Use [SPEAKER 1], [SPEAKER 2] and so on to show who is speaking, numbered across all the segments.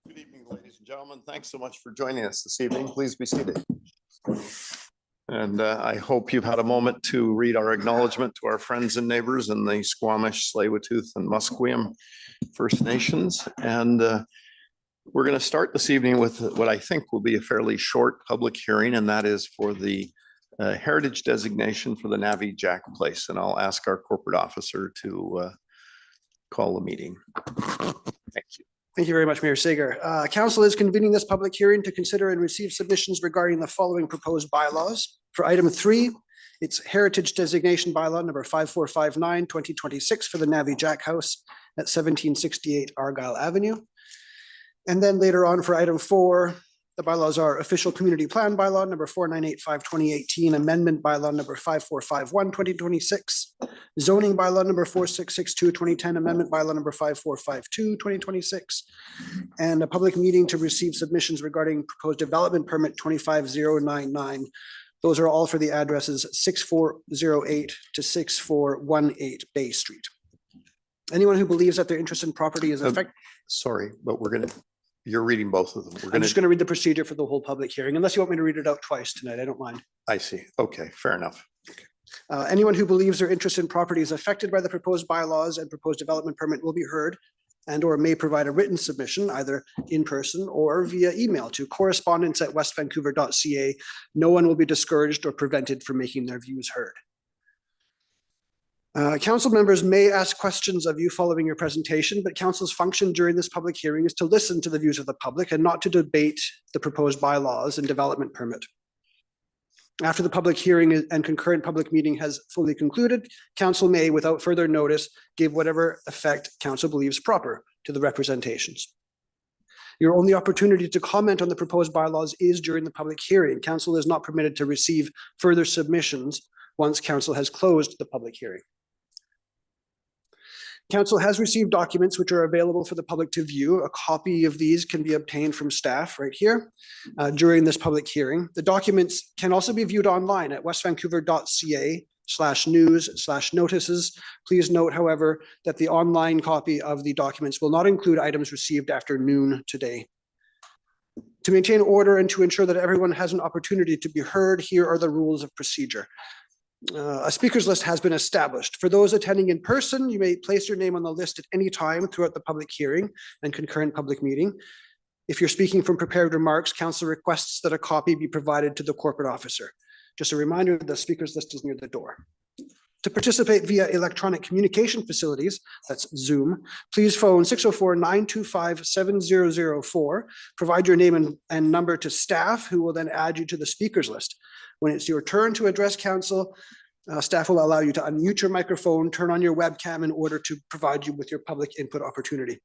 [SPEAKER 1] Good evening, ladies and gentlemen. Thanks so much for joining us this evening. Please be seated. And I hope you've had a moment to read our acknowledgement to our friends and neighbors in the Squamish, Tsleil-Waututh, and Musqueam First Nations. And we're going to start this evening with what I think will be a fairly short public hearing, and that is for the heritage designation for the Navi Jack Place. And I'll ask our corporate officer to call the meeting. Thank you.
[SPEAKER 2] Thank you very much, Mayor Sager. Council is convening this public hearing to consider and receive submissions regarding the following proposed bylaws. For item 3, it's heritage designation bylaw number 5459 2026 for the Navi Jack House at 1768 Argyle Avenue. And then later on for item 4, the bylaws are official community plan bylaw number 4985 2018, amendment bylaw number 5451 2026, zoning bylaw number 4662 2010, amendment bylaw number 5452 2026, and a public meeting to receive submissions regarding proposed development permit 25099. Those are all for the addresses 6408 to 6418 Bay Street. Anyone who believes that their interest in property is affected.
[SPEAKER 1] Sorry, but you're reading both of them.
[SPEAKER 2] I'm just going to read the procedure for the whole public hearing, unless you want me to read it out twice tonight. I don't mind.
[SPEAKER 1] I see. Okay, fair enough.
[SPEAKER 2] Anyone who believes their interest in property is affected by the proposed bylaws and proposed development permit will be heard and or may provide a written submission either in person or via email to correspondence@westvancouver.ca. No one will be discouraged or prevented from making their views heard. Council members may ask questions of you following your presentation, but council's function during this public hearing is to listen to the views of the public and not to debate the proposed bylaws and development permit. After the public hearing and concurrent public meeting has fully concluded, council may, without further notice, give whatever effect council believes proper to the representations. Your only opportunity to comment on the proposed bylaws is during the public hearing. Council is not permitted to receive further submissions once council has closed the public hearing. Council has received documents which are available for the public to view. A copy of these can be obtained from staff right here during this public hearing. The documents can also be viewed online at westvancouver.ca/news/notices. Please note, however, that the online copy of the documents will not include items received after noon today. To maintain order and to ensure that everyone has an opportunity to be heard, here are the rules of procedure. A speakers list has been established. For those attending in person, you may place your name on the list at any time throughout the public hearing and concurrent public meeting. If you're speaking from prepared remarks, council requests that a copy be provided to the corporate officer. Just a reminder, the speakers list is near the door. To participate via electronic communication facilities, that's Zoom, please phone 604-925-7004. Provide your name and number to staff, who will then add you to the speakers list. When it's your turn to address council, staff will allow you to unmute your microphone, turn on your webcam in order to provide you with your public input opportunity.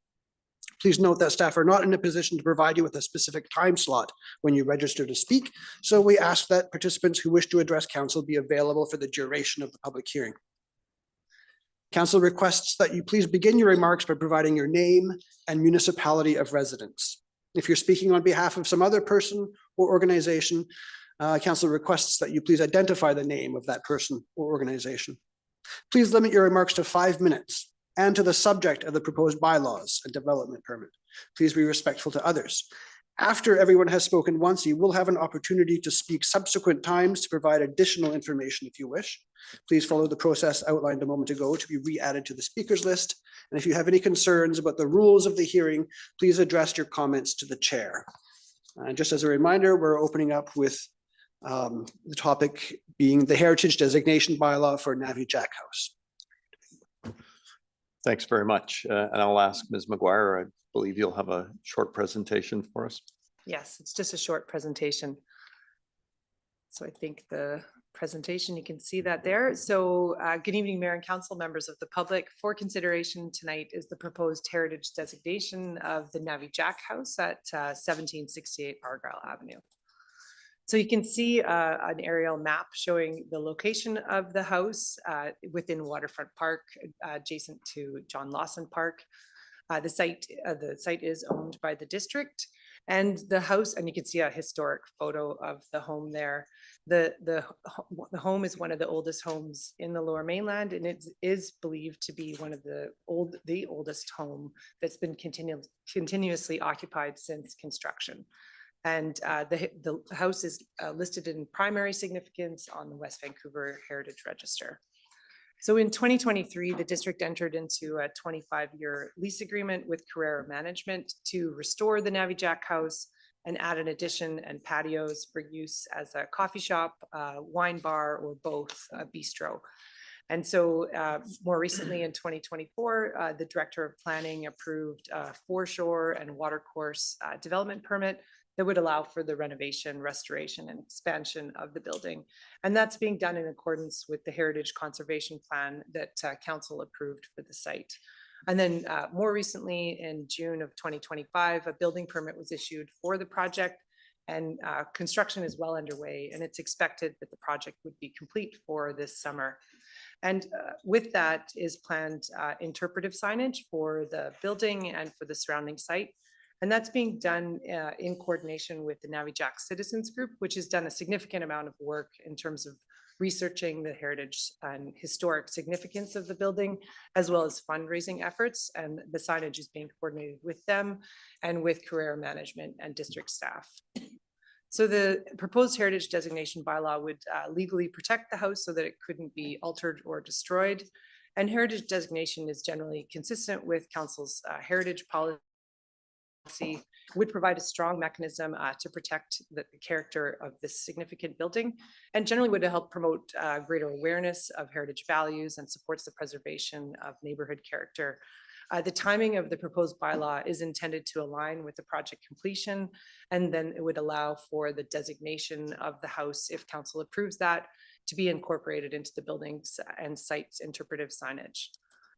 [SPEAKER 2] Please note that staff are not in a position to provide you with a specific time slot when you register to speak, so we ask that participants who wish to address council be available for the duration of the public hearing. Council requests that you please begin your remarks by providing your name and municipality of residence. If you're speaking on behalf of some other person or organization, council requests that you please identify the name of that person or organization. Please limit your remarks to 5 minutes and to the subject of the proposed bylaws and development permit. Please be respectful to others. After everyone has spoken once, you will have an opportunity to speak subsequent times to provide additional information if you wish. Please follow the process outlined a moment ago to be re-added to the speakers list. And if you have any concerns about the rules of the hearing, please address your comments to the chair. And just as a reminder, we're opening up with the topic being the heritage designation bylaw for Navi Jack House.
[SPEAKER 1] Thanks very much. And I'll ask Ms. McGuire, I believe you'll have a short presentation for us.
[SPEAKER 3] Yes, it's just a short presentation. So I think the presentation, you can see that there. So good evening, Mayor and Council, members of the public. For consideration tonight is the proposed heritage designation of the Navi Jack House at 1768 Argyle Avenue. So you can see an aerial map showing the location of the house within Waterfront Park, adjacent to John Lawson Park. The site is owned by the district, And the house, and you can see a historic photo of the home there. The home is one of the oldest homes in the Lower Mainland, and it is believed to be one of the oldest home that's been continuously occupied since construction. And the house is listed in primary significance on the West Vancouver Heritage Register. So in 2023, the district entered into a 25-year lease agreement with Carrera Management to restore the Navijack House and add an addition and patios for use as a coffee shop, wine bar, or both, a bistro. And so more recently in 2024, the Director of Planning approved a foreshore and watercourse development permit that would allow for the renovation, restoration, and expansion of the building. And that's being done in accordance with the Heritage Conservation Plan that Council approved for the site. And then more recently, in June of 2025, a building permit was issued for the project, and construction is well underway, and it's expected that the project would be complete for this summer. And with that is planned interpretive signage for the building and for the surrounding site. And that's being done in coordination with the Navijack Citizens Group, which has done a significant amount of work in terms of researching the heritage and historic significance of the building, as well as fundraising efforts. And the signage is being coordinated with them and with Carrera Management and district staff. So the proposed heritage designation bylaw would legally protect the house so that it couldn't be altered or destroyed. And heritage designation is generally consistent with Council's heritage policy, would provide a strong mechanism to protect the character of this significant building, and generally would help promote greater awareness of heritage values and supports the preservation of neighborhood character. The timing of the proposed bylaw is intended to align with the project completion, and then it would allow for the designation of the house, if Council approves that, to be incorporated into the buildings and sites interpretive signage.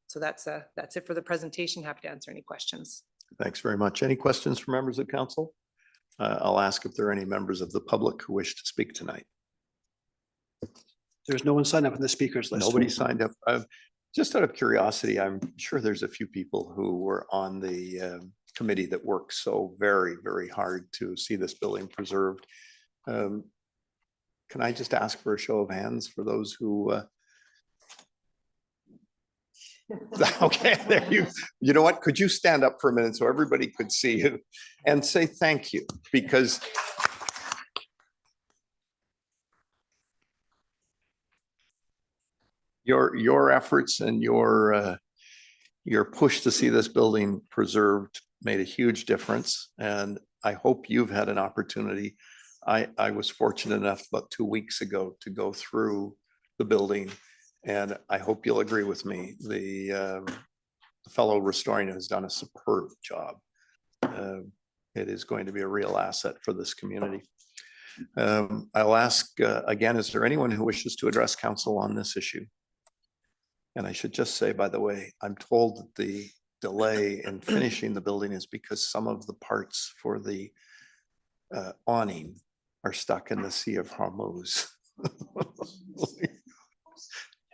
[SPEAKER 3] So that's it for the presentation. Happy to answer any questions.
[SPEAKER 1] Thanks very much. Any questions from members of council? I'll ask if there are any members of the public who wish to speak tonight.
[SPEAKER 2] There's no one signed up on the speakers list.
[SPEAKER 1] Nobody signed up. Just out of curiosity, I'm sure there's a few people who were on the committee that worked so very, very hard to see this building preserved. Can I just ask for a show of hands for those who okay, there you know what, could you stand up for a minute so everybody could see you and say thank you, because your efforts and your push to see this building preserved made a huge difference. And I hope you've had an opportunity. I was fortunate enough about 2 weeks ago to go through the building, and I hope you'll agree with me. The fellow restoring has done a superb job. It is going to be a real asset for this community. I'll ask again, is there anyone who wishes to address council on this issue? And I should just say, by the way, I'm told that the delay in finishing the building is because some of the parts for the awning are stuck in the Sea of Hormuz.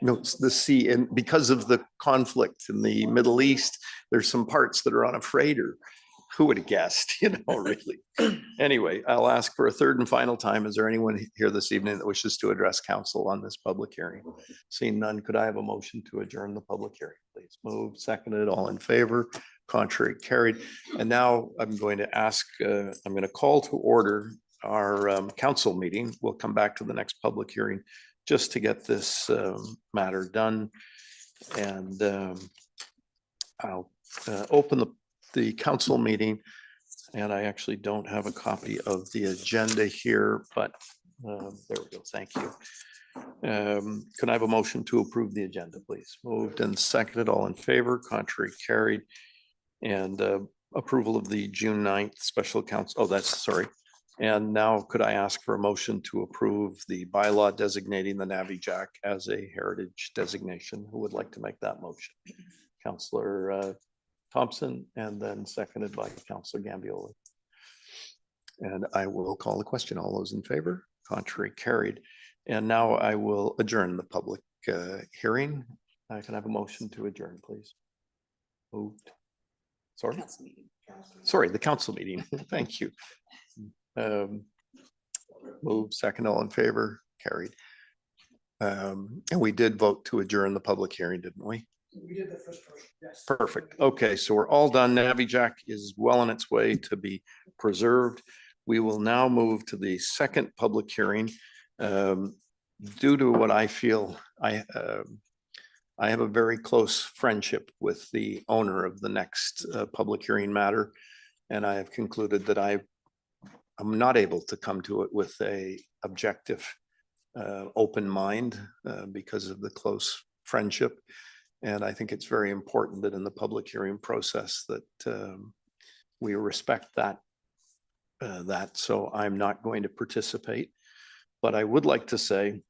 [SPEAKER 1] No, it's the sea, and because of the conflict in the Middle East, there's some parts that are on a freighter. Who would have guessed, really? Anyway, I'll ask for a third and final time. Is there anyone here this evening that wishes to address council on this public hearing? Seeing none, could I have a motion to adjourn the public hearing, please? Moved, seconded, all in favor, contrary, carried. And now I'm going to ask, I'm going to call to order our council meeting. We'll come back to the next public hearing just to get this matter done. And I'll open the council meeting, and I actually don't have a copy of the agenda here, but there we go. Thank you. Can I have a motion to approve the agenda, please? Moved and seconded, all in favor, contrary, carried. And approval of the June 9th special council. Oh, that's sorry. And now could I ask for a motion to approve the bylaw designating the Navijack as a heritage designation? Who would like to make that motion? Councillor Thompson, and then seconded by Councillor Gambioli. And I will call the question. All those in favor? Contrary, carried. And now I will adjourn the public hearing. Can I have a motion to adjourn, please? Moved. Sorry? Sorry, the council meeting. Thank you. Move second, all in favor, carried. And we did vote to adjourn the public hearing, didn't we?
[SPEAKER 2] We did the first portion, yes.
[SPEAKER 1] Perfect. Okay, so we're all done. Navijack is well on its way to be preserved. We will now move to the second public hearing. Due to what I feel, I have a very close friendship with the owner of the next public hearing matter. And I have concluded that I'm not able to come to it with a objective, open mind because of the close friendship. And I think it's very important that in the public hearing process that we respect that. So I'm not going to participate. But I would like to say,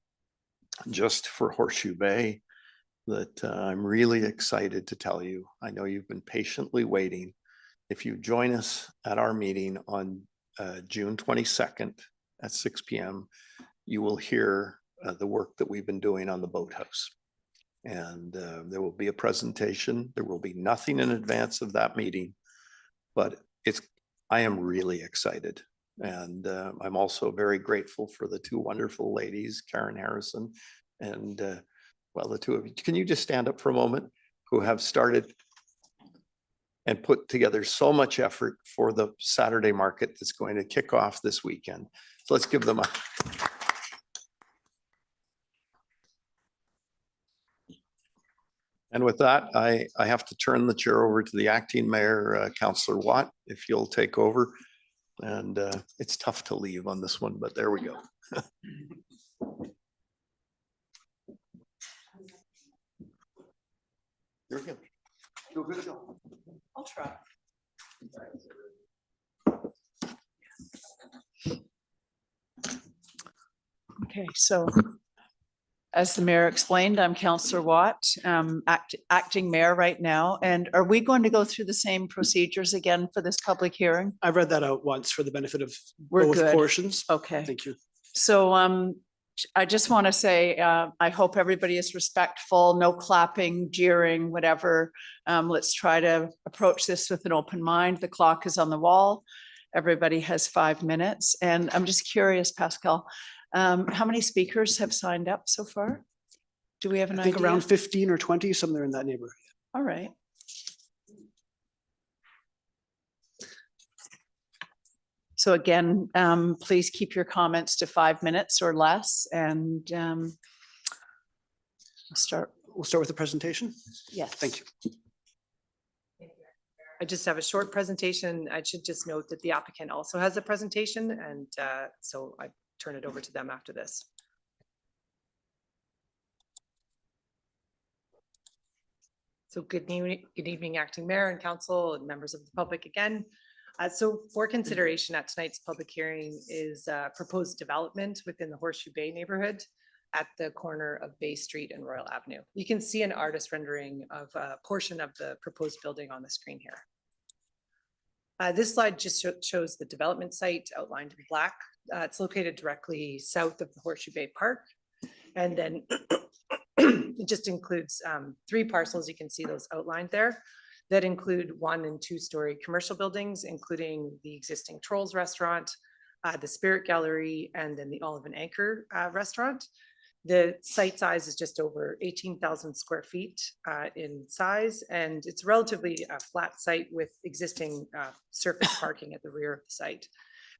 [SPEAKER 1] just for Horseshoe Bay, that I'm really excited to tell you, I know you've been patiently waiting. If you join us at our meeting on June 22nd at 6 p.m., you will hear the work that we've been doing on the boathouse. And there will be a presentation. There will be nothing in advance of that meeting, but I am really excited. And I'm also very grateful for the two wonderful ladies, Karen Harrison and well, the two of you. Can you just stand up for a moment? Who have started and put together so much effort for the Saturday market that's going to kick off this weekend. So let's give them a. And with that, I have to turn the chair over to the acting mayor, Councillor Watt, if you'll take over. And it's tough to leave on this one, but there we go. You're good. Do a good job.
[SPEAKER 4] I'll try. Okay, so as the mayor explained, I'm Councillor Watt, acting mayor right now. And are we going to go through the same procedures again for this public hearing?
[SPEAKER 2] I read that out once for the benefit of
[SPEAKER 4] We're
[SPEAKER 2] both
[SPEAKER 4] good.
[SPEAKER 2] portions.
[SPEAKER 4] Okay.
[SPEAKER 2] Thank you.
[SPEAKER 4] So I just want to say, I hope everybody is respectful, no clapping, jeering, whatever. Let's try to approach this with an open mind. The clock is on the wall. Everybody has 5 minutes. And I'm just curious, Pascal, how many speakers have signed up so far? Do we have an
[SPEAKER 2] I think
[SPEAKER 4] idea?
[SPEAKER 2] around 15 or 20, somewhere in that neighborhood.
[SPEAKER 4] All right. So again, please keep your comments to 5 minutes or less and start.
[SPEAKER 2] We'll start with the presentation.
[SPEAKER 4] Yes.
[SPEAKER 2] Thank you.
[SPEAKER 3] I just have a short presentation. I should just note that the applicant also has a presentation, and so I turn it over to them after this. So good evening, Acting Mayor and Council and members of the public again. So for consideration at tonight's public hearing is proposed development within the Horseshoe Bay neighborhood at the corner of Bay Street and Royal Avenue. You can see an artist rendering of a portion of the proposed building on the screen here. This slide just shows the development site outlined in black. It's located directly south of the Horseshoe Bay Park. And then it just includes 3 parcels. You can see those outlined there that include 1- and 2-story commercial buildings, including the existing Trolls restaurant, the Spirit Gallery, and then the Olive and Anchor restaurant. The site size is just over 18,000 square feet in size, and it's relatively a flat site with existing surface parking at the rear of the site.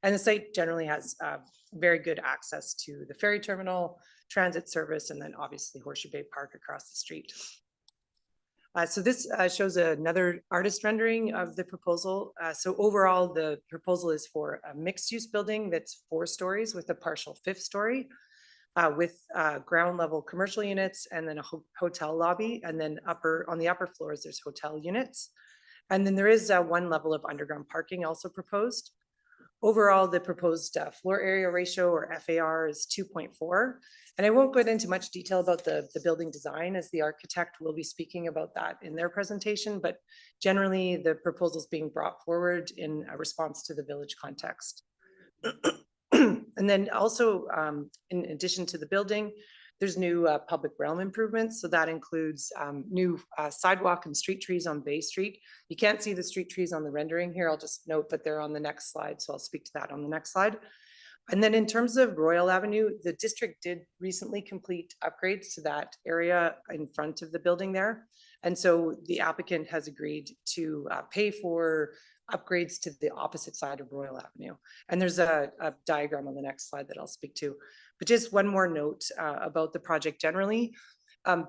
[SPEAKER 3] And the site generally has very good access to the ferry terminal, transit service, and then obviously Horseshoe Bay Park across the street. So this shows another artist rendering of the proposal. So overall, the proposal is for a mixed-use building that's 4 stories with a partial 5th story. With ground level commercial units and then a hotel lobby, and then on the upper floors, there's hotel units. And then there is 1 level of underground parking also proposed. Overall, the proposed floor area ratio, or FAR, is 2.4. And I won't go into much detail about the building design, as the architect will be speaking about that in their presentation, but generally the proposal is being brought forward in a response to the village context. And then also, in addition to the building, There's new public realm improvements, so that includes new sidewalk and street trees on Bay Street. You can't see the street trees on the rendering here. I'll just note that they're on the next slide, so I'll speak to that on the next slide. And then in terms of Royal Avenue, the district did recently complete upgrades to that area in front of the building there. And so the applicant has agreed to pay for upgrades to the opposite side of Royal Avenue. And there's a diagram on the next slide that I'll speak to. But just one more note about the project generally.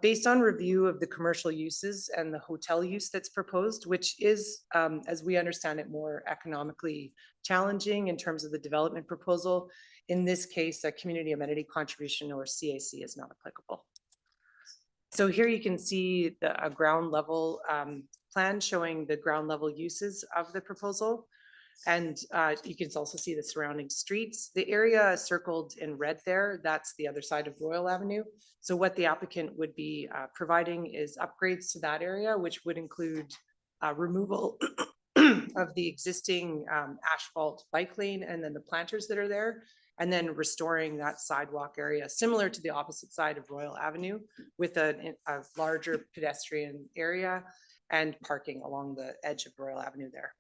[SPEAKER 3] Based on review of the commercial uses and the hotel use that's proposed, which is, as we understand it, more economically challenging in terms of the development proposal. In this case, a community amenity contribution or CAC is not applicable. So here you can see a ground level plan showing the ground level uses of the proposal. And you can also see the surrounding streets. The area circled in red there, that's the other side of Royal Avenue. So what the applicant would be providing is upgrades to that area, which would include removal of the existing asphalt bike lane and then the planters that are there, and then restoring that sidewalk area similar to the opposite side of Royal Avenue with a larger pedestrian area and parking along the edge of Royal Avenue there.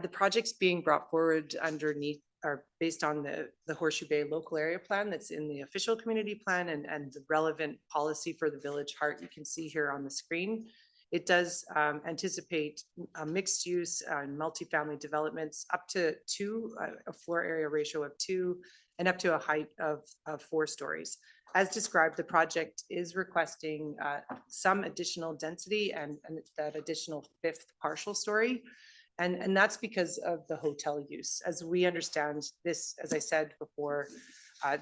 [SPEAKER 3] The project's being brought forward underneath or based on the Horseshoe Bay local area plan that's in the official community plan and the relevant policy for the village heart you can see here on the screen. It does anticipate a mixed use and multifamily developments up to a floor area ratio of 2 and up to a height of 4 stories. As described, the project is requesting some additional density and that additional 5th partial story. And that's because of the hotel use. As we understand this, as I said before,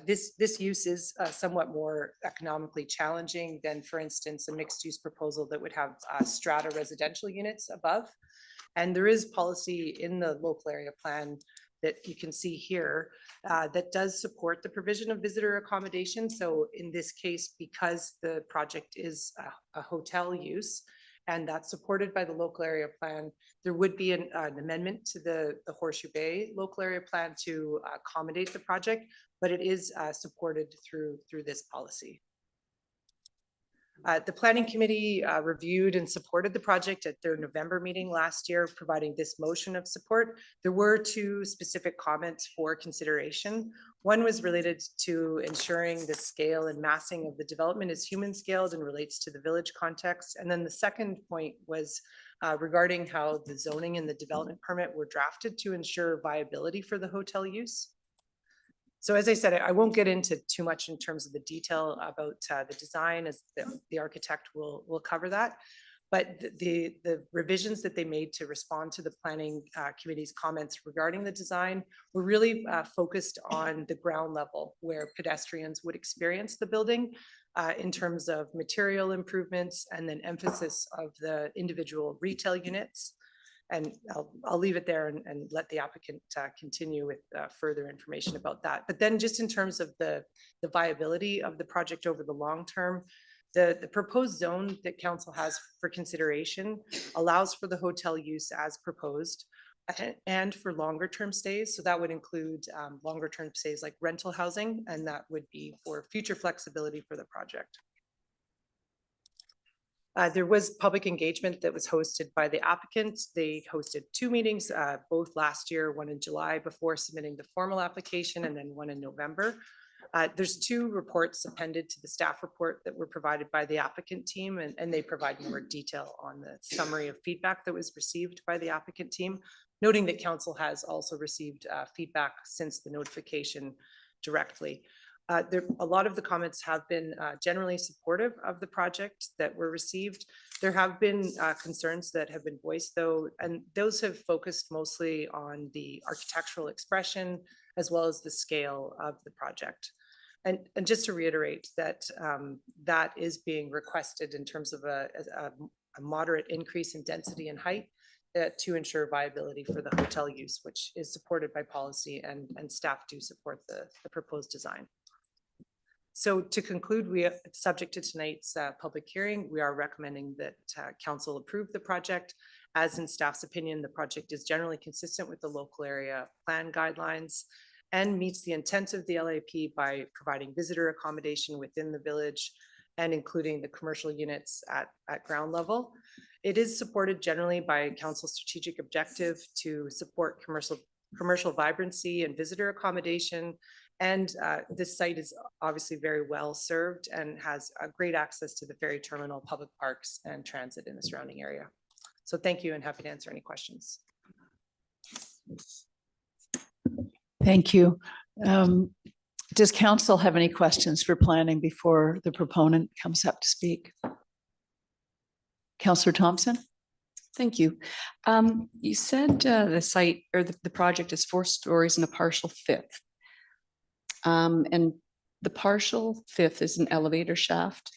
[SPEAKER 3] this use is somewhat more economically challenging than, for instance, a mixed use proposal that would have strata residential units above. And there is policy in the local area plan that you can see here that does support the provision of visitor accommodation. So in this case, because the project is a hotel use, and that's supported by the local area plan, there would be an amendment to the Horseshoe Bay local area plan to accommodate the project, but it is supported through this policy. The planning committee reviewed and supported the project at their November meeting last year, providing this motion of support. There were 2 specific comments for consideration. One was related to ensuring the scale and massing of the development is human scaled and relates to the village context. And then the second point was regarding how the zoning and the development permit were drafted to ensure viability for the hotel use. So as I said, I won't get into too much in terms of the detail about the design, as the architect will cover that. But the revisions that they made to respond to the planning committee's comments regarding the design were really focused on the ground level where pedestrians would experience the building in terms of material improvements and then emphasis of the individual retail units. And I'll leave it there and let the applicant continue with further information about that. But then just in terms of the viability of the project over the long term, the proposed zone that council has for consideration allows for the hotel use as proposed and for longer term stays. So that would include longer term stays like rental housing, and that would be for future flexibility for the project. There was public engagement that was hosted by the applicant. They hosted 2 meetings, both last year, one in July before submitting the formal application, and then one in November. There's 2 reports appended to the staff report that were provided by the applicant team, and they provide more detail on the summary of feedback that was received by the applicant team, noting that council has also received feedback since the notification directly. A lot of the comments have been generally supportive of the project that were received. There have been concerns that have been voiced though, and those have focused mostly on the architectural expression as well as the scale of the project. And just to reiterate that that is being requested in terms of a moderate increase in density and height to ensure viability for the hotel use, which is supported by policy, and staff do support the proposed design. So to conclude, subject to tonight's public hearing, we are recommending that council approve the project. As in staff's opinion, the project is generally consistent with the local area plan guidelines, and meets the intent of the LAP by providing visitor accommodation within the village and including the commercial units at ground level. It is supported generally by council strategic objective to support commercial vibrancy and visitor accommodation. And this site is obviously very well served and has a great access to the ferry terminal, public parks, and transit in the surrounding area. So thank you and happy to answer any questions.
[SPEAKER 4] Thank you. Does council have any questions for planning before the proponent comes up to speak? Councillor Thompson?
[SPEAKER 5] Thank you. You said the site or the project is 4 stories and a partial fifth. And the partial fifth is an elevator shaft.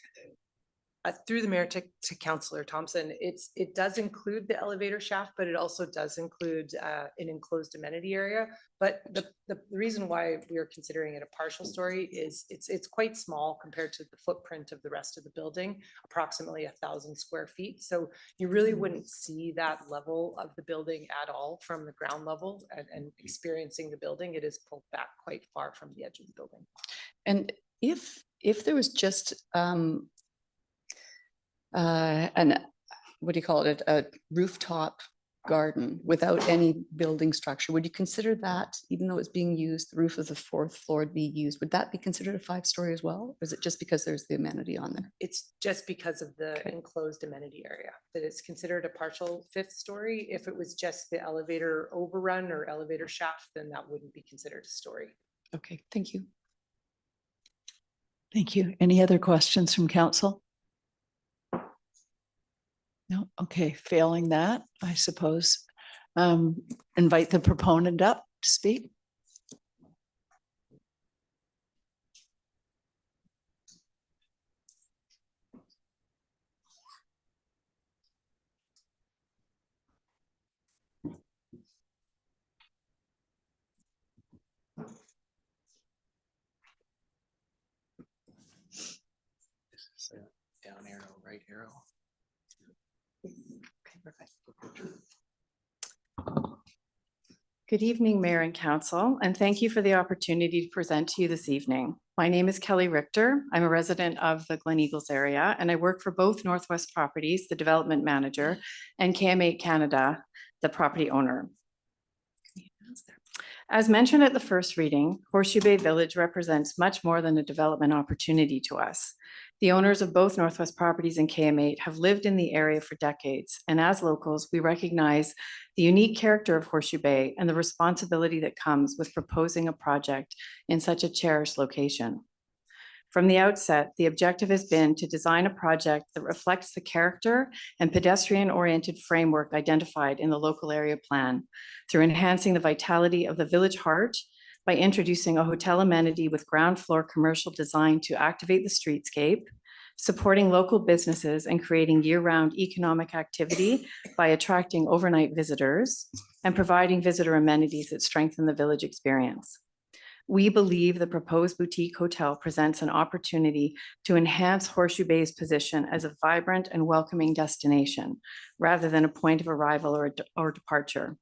[SPEAKER 3] Through the mayor to Councillor Thompson, it does include the elevator shaft, but it also does include an enclosed amenity area. But the reason why we are considering it a partial story is it's quite small compared to the footprint of the rest of the building, approximately 1,000 square feet. So you really wouldn't see that level of the building at all from the ground level and experiencing the building. It is pulled back quite far from the edge of the building.
[SPEAKER 5] And if there was just an, what do you call it, a rooftop garden without any building structure, would you consider that, even though it's being used, the roof of the 4th floor to be used, would that be considered a 5-story as well? Or is it just because there's the amenity on there?
[SPEAKER 3] It's just because of the enclosed amenity area that it's considered a partial 5th story. If it was just the elevator overrun or elevator shaft, then that wouldn't be considered a story.
[SPEAKER 5] Okay, thank you.
[SPEAKER 4] Thank you. Any other questions from council? No, okay, failing that, I suppose, invite the proponent up to speak.
[SPEAKER 6] Down arrow, right arrow.
[SPEAKER 5] Okay, perfect. Good evening, Mayor and Council, and thank you for the opportunity to present to you this evening. My name is Kelly Richter. I'm a resident of the Glen Eagles area, and I work for both Northwest Properties, the development manager, and KM8 Canada, the property owner. As mentioned at the first reading, Horseshoe Bay Village represents much more than a development opportunity to us. The owners of both Northwest Properties and KM8 have lived in the area for decades, and as locals, we recognize the unique character of Horseshoe Bay and the responsibility that comes with proposing a project in such a cherished location. From the outset, the objective has been to design a project that reflects the character and pedestrian-oriented framework identified in the local area plan through enhancing the vitality of the village heart by introducing a hotel amenity with ground floor commercial design to activate the streetscape, supporting local businesses and creating year-round economic activity by attracting overnight visitors, and providing visitor amenities that strengthen the village experience. We believe the proposed boutique hotel presents an opportunity to enhance Horseshoe Bay's position as a vibrant and welcoming destination, rather than a point of arrival or departure.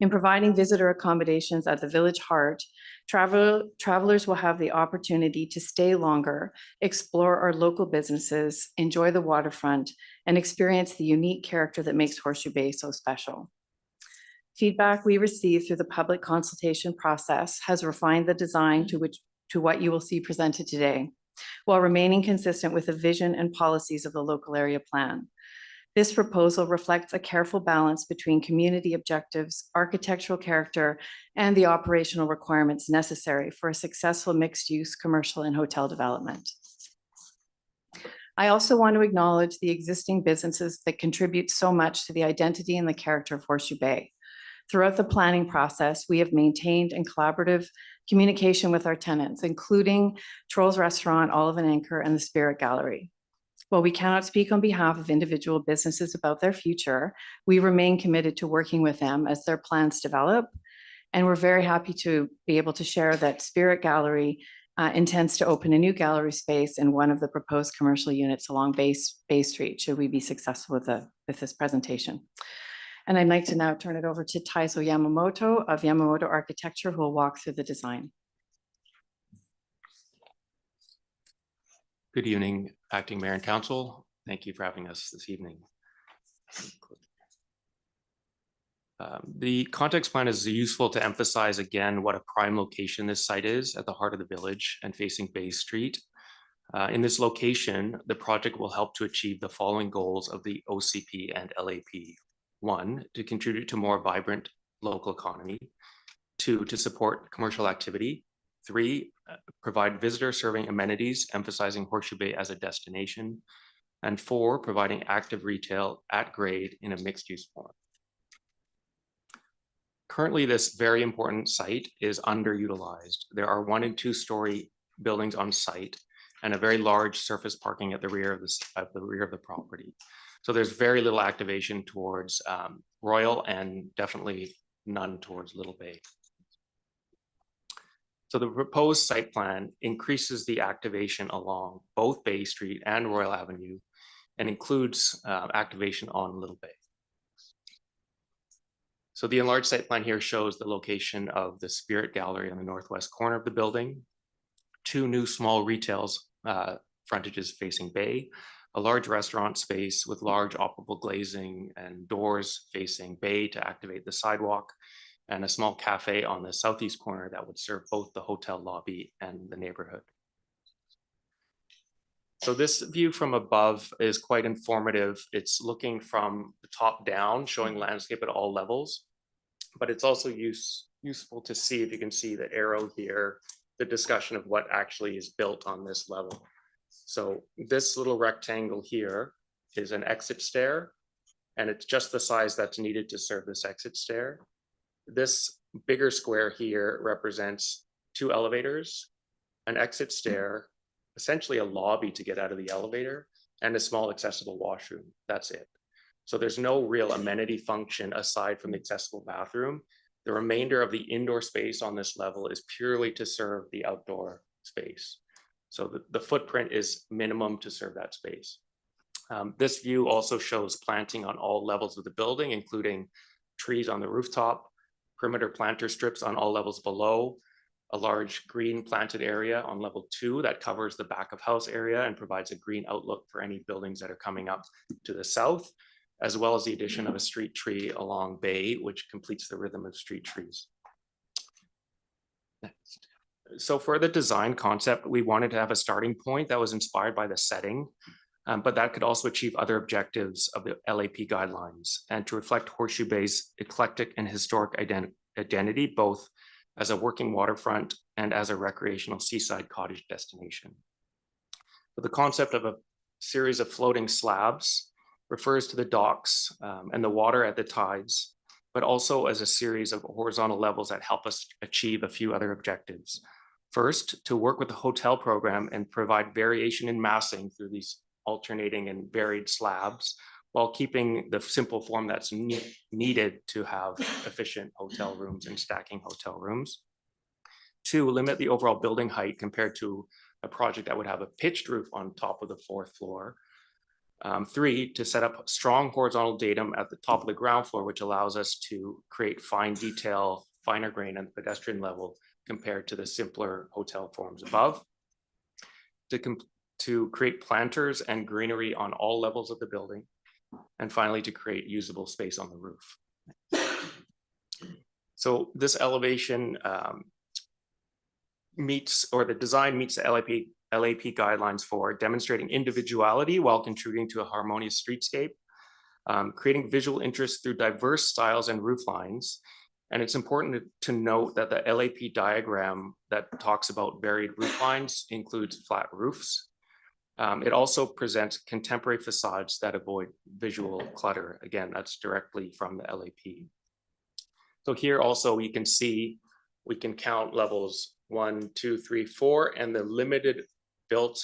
[SPEAKER 5] In providing visitor accommodations at the village heart, travelers will have the opportunity to stay longer, explore our local businesses, enjoy the waterfront, and experience the unique character that makes Horseshoe Bay so special. Feedback we received through the public consultation process has refined the design to what you will see presented today, while remaining consistent with the vision and policies of the local area plan. This proposal reflects a careful balance between community objectives, architectural character, and the operational requirements necessary for a successful mixed-use commercial and hotel development. I also want to acknowledge the existing businesses that contribute so much to the identity and the character of Horseshoe Bay. Throughout the planning process, we have maintained in collaborative communication with our tenants, including Trolls Restaurant, Olive and Anchor, and the Spirit Gallery. While we cannot speak on behalf of individual businesses about their future, we remain committed to working with them as their plans develop. And we're very happy to be able to share that Spirit Gallery intends to open a new gallery space in one of the proposed commercial units along Bay Street, should we be successful with this presentation. And I'd like to now turn it over to Taizo Yamamoto of Yamamoto Architecture, who will walk through the design.
[SPEAKER 6] Good evening, Acting Mayor and Council. Thank you for having us this evening. The context plan is useful to emphasize again what a prime location this site is at the heart of the village and facing Bay Street. In this location, the project will help to achieve the following goals of the OCP and LAP. 1, to contribute to more vibrant local economy. 2, to support commercial activity. 3, provide visitor serving amenities, emphasizing Horseshoe Bay as a destination. And 4, providing active retail at grade in a mixed use form. Currently, this very important site is underutilized. There are 1- and 2-story buildings on site and a very large surface parking at the rear of the property. So there's very little activation towards Royal and definitely none towards Little Bay. So the proposed site plan increases the activation along both Bay Street and Royal Avenue and includes activation on Little Bay. So the enlarged site plan here shows the location of the Spirit Gallery on the northwest corner of the building, 2 new small retails frontages facing Bay, a large restaurant space with large operable glazing and doors facing Bay to activate the sidewalk, and a small cafe on the southeast corner that would serve both the hotel lobby and the neighborhood. So this view from above is quite informative. It's looking from the top down, showing landscape at all levels, but it's also useful to see, if you can see the arrow here, the discussion of what actually is built on this level. So this little rectangle here is an exit stair, and it's just the size that's needed to serve this exit stair. This bigger square here represents 2 elevators, an exit stair, essentially a lobby to get out of the elevator, and a small accessible washroom. That's it. So there's no real amenity function aside from the accessible bathroom. The remainder of the indoor space on this level is purely to serve the outdoor space. So the footprint is minimum to serve that space. This view also shows planting on all levels of the building, including trees on the rooftop, perimeter planter strips on all levels below, a large green planted area on level 2 that covers the back of house area and provides a green outlook for any buildings that are coming up to the south, as well as the addition of a street tree along Bay, which completes the rhythm of street trees. Next. So for the design concept, we wanted to have a starting point that was inspired by the setting, but that could also achieve other objectives of the LAP guidelines and to reflect Horseshoe Bay's eclectic and historic identity, both as a working waterfront and as a recreational seaside cottage destination. So the concept of a series of floating slabs refers to the docks and the water at the tides, but also as a series of horizontal levels that help us achieve a few other objectives. First, to work with the hotel program and provide variation in massing through these alternating and varied slabs, while keeping the simple form that's needed to have efficient hotel rooms and stacking hotel rooms. 2, limit the overall building height compared to a project that would have a pitched roof on top of the 4th floor. 3, to set up strong horizontal datum at the top of the ground floor, which allows us to create fine detail, finer grain at the pedestrian level compared to the simpler hotel forms above. To create planters and greenery on all levels of the building. And finally, to create usable space on the roof. So this elevation the design meets the LAP guidelines for demonstrating individuality while contributing to a harmonious streetscape, creating visual interest through diverse styles and roof lines. And it's important to note that the LAP diagram that talks about varied roof lines includes flat roofs. It also presents contemporary facades that avoid visual clutter. Again, that's directly from the LAP. So here also we can see, we can count levels 1, 2, 3, 4, and the limited built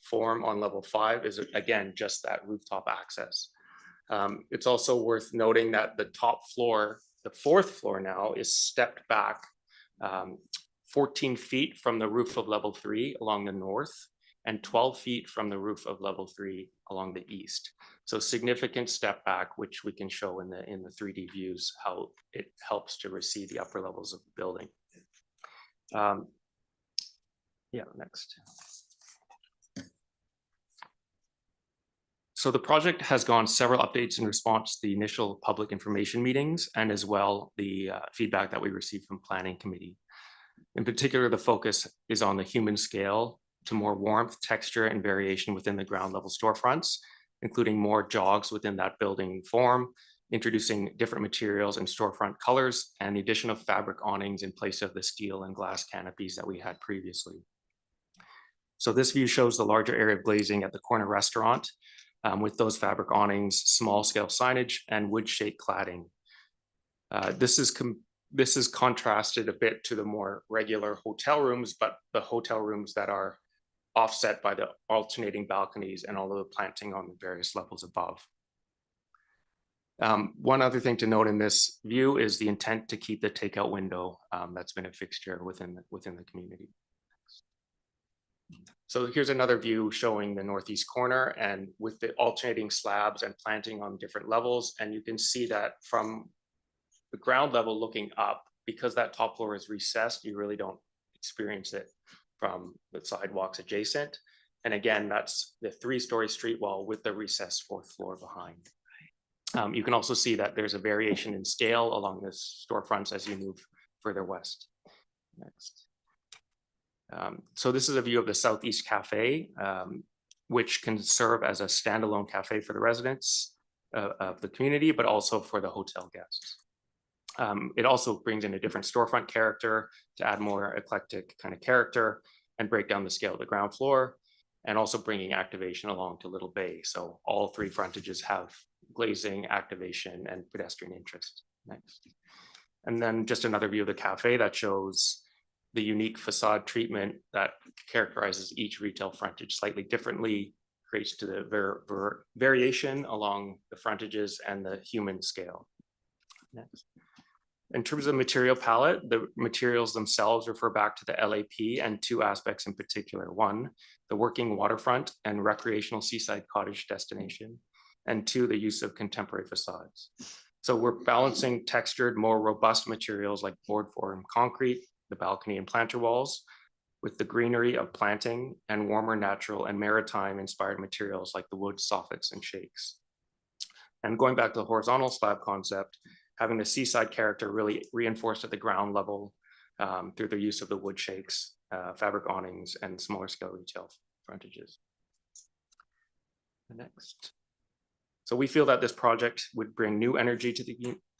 [SPEAKER 6] form on level 5 is again, just that rooftop access. It's also worth noting that the top floor, the 4th floor now is stepped back 14 feet from the roof of level 3 along the north and 12 feet from the roof of level 3 along the east. So significant step back, which we can show in the 3D views, how it helps to receive the upper levels of the building. Yeah, next. So the project has gone several updates in response to the initial public information meetings and as well the feedback that we received from Planning Committee. In particular, the focus is on the human scale to more warmth, texture, and variation within the ground level storefronts, including more jogs within that building form, introducing different materials and storefront colors, and the addition of fabric awnings in place of the steel and glass canopies that we had previously. So this view shows the larger area of glazing at the corner restaurant with those fabric awnings, small scale signage, and wood shake cladding. This is contrasted a bit to the more regular hotel rooms, but the hotel rooms that are offset by the alternating balconies and all of the planting on the various levels above. One other thing to note in this view is the intent to keep the takeout window that's been a fixture within the community. So here's another view showing the northeast corner and with the alternating slabs and planting on different levels. And you can see that from the ground level looking up, because that top floor is recessed, you really don't experience it from the sidewalks adjacent. And again, that's the 3-story street wall with the recessed 4th floor behind. You can also see that there's a variation in scale along the storefronts as you move further west. Next. So this is a view of the Southeast Cafe, which can serve as a standalone cafe for the residents of the community, but also for the hotel guests. It also brings in a different storefront character to add more eclectic kind of character and break down the scale of the ground floor, and also bringing activation along to Little Bay. So all 3 frontages have glazing, activation, and pedestrian interest. Next. And then just another view of the cafe that shows the unique facade treatment that characterizes each retail frontage slightly differently, creates to the variation along the frontages and the human scale. Next. In terms of material palette, the materials themselves refer back to the LAP and 2 aspects in particular. 1, the working waterfront and recreational seaside cottage destination, and 2, the use of contemporary facades. So we're balancing textured, more robust materials like board form concrete, the balcony and planter walls, with the greenery of planting and warmer natural and maritime inspired materials like the wood soffits and shakes. And going back to the horizontal slab concept, having the seaside character really reinforced at the ground level through the use of the wood shakes, fabric awnings, and smaller scale retail frontages. Next. So we feel that this project would bring new energy to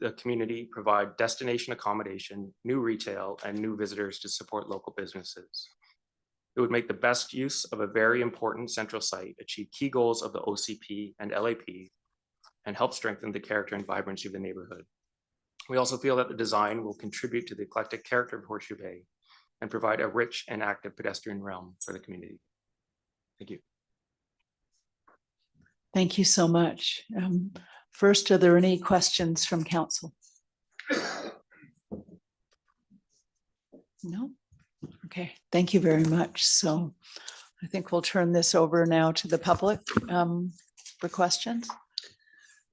[SPEAKER 6] the community, provide destination accommodation, new retail, and new visitors to support local businesses. It would make the best use of a very important central site, achieve key goals of the OCP and LAP, and help strengthen the character and vibrancy of the neighborhood. We also feel that the design will contribute to the eclectic character of Horseshoe Bay and provide a rich and active pedestrian realm for the community. Thank you.
[SPEAKER 4] Thank you so much. First, are there any questions from council? No? Okay, thank you very much. So I think we'll turn this over now to the public for questions.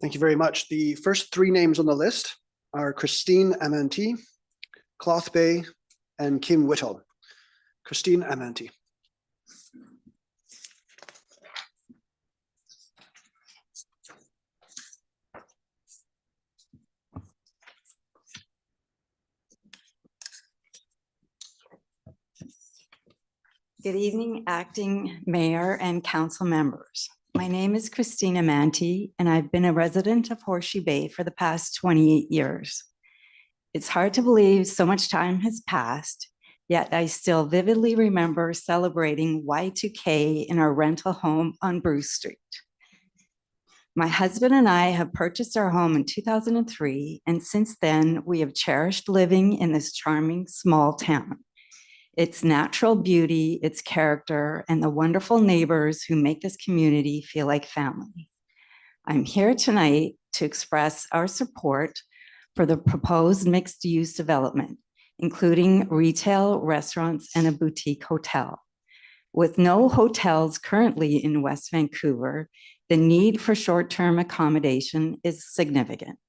[SPEAKER 2] Thank you very much. The first 3 names on the list are Christine Amanti, Cloth Bay, and Kim Whittle. Christine Amanti.
[SPEAKER 7] Good evening, Acting Mayor and Council members. My name is Christina Manti, and I've been a resident of Horseshoe Bay for the past 28 years. It's hard to believe so much time has passed, yet I still vividly remember celebrating Y2K in our rental home on Bruce Street. My husband and I have purchased our home in 2003, and since then, we have cherished living in this charming small town. Its natural beauty, its character, and the wonderful neighbors who make this community feel like family. I'm here tonight to express our support for the proposed mixed-use development, including retail, restaurants, and a boutique hotel. With no hotels currently in West Vancouver, the need for short-term accommodation is significant.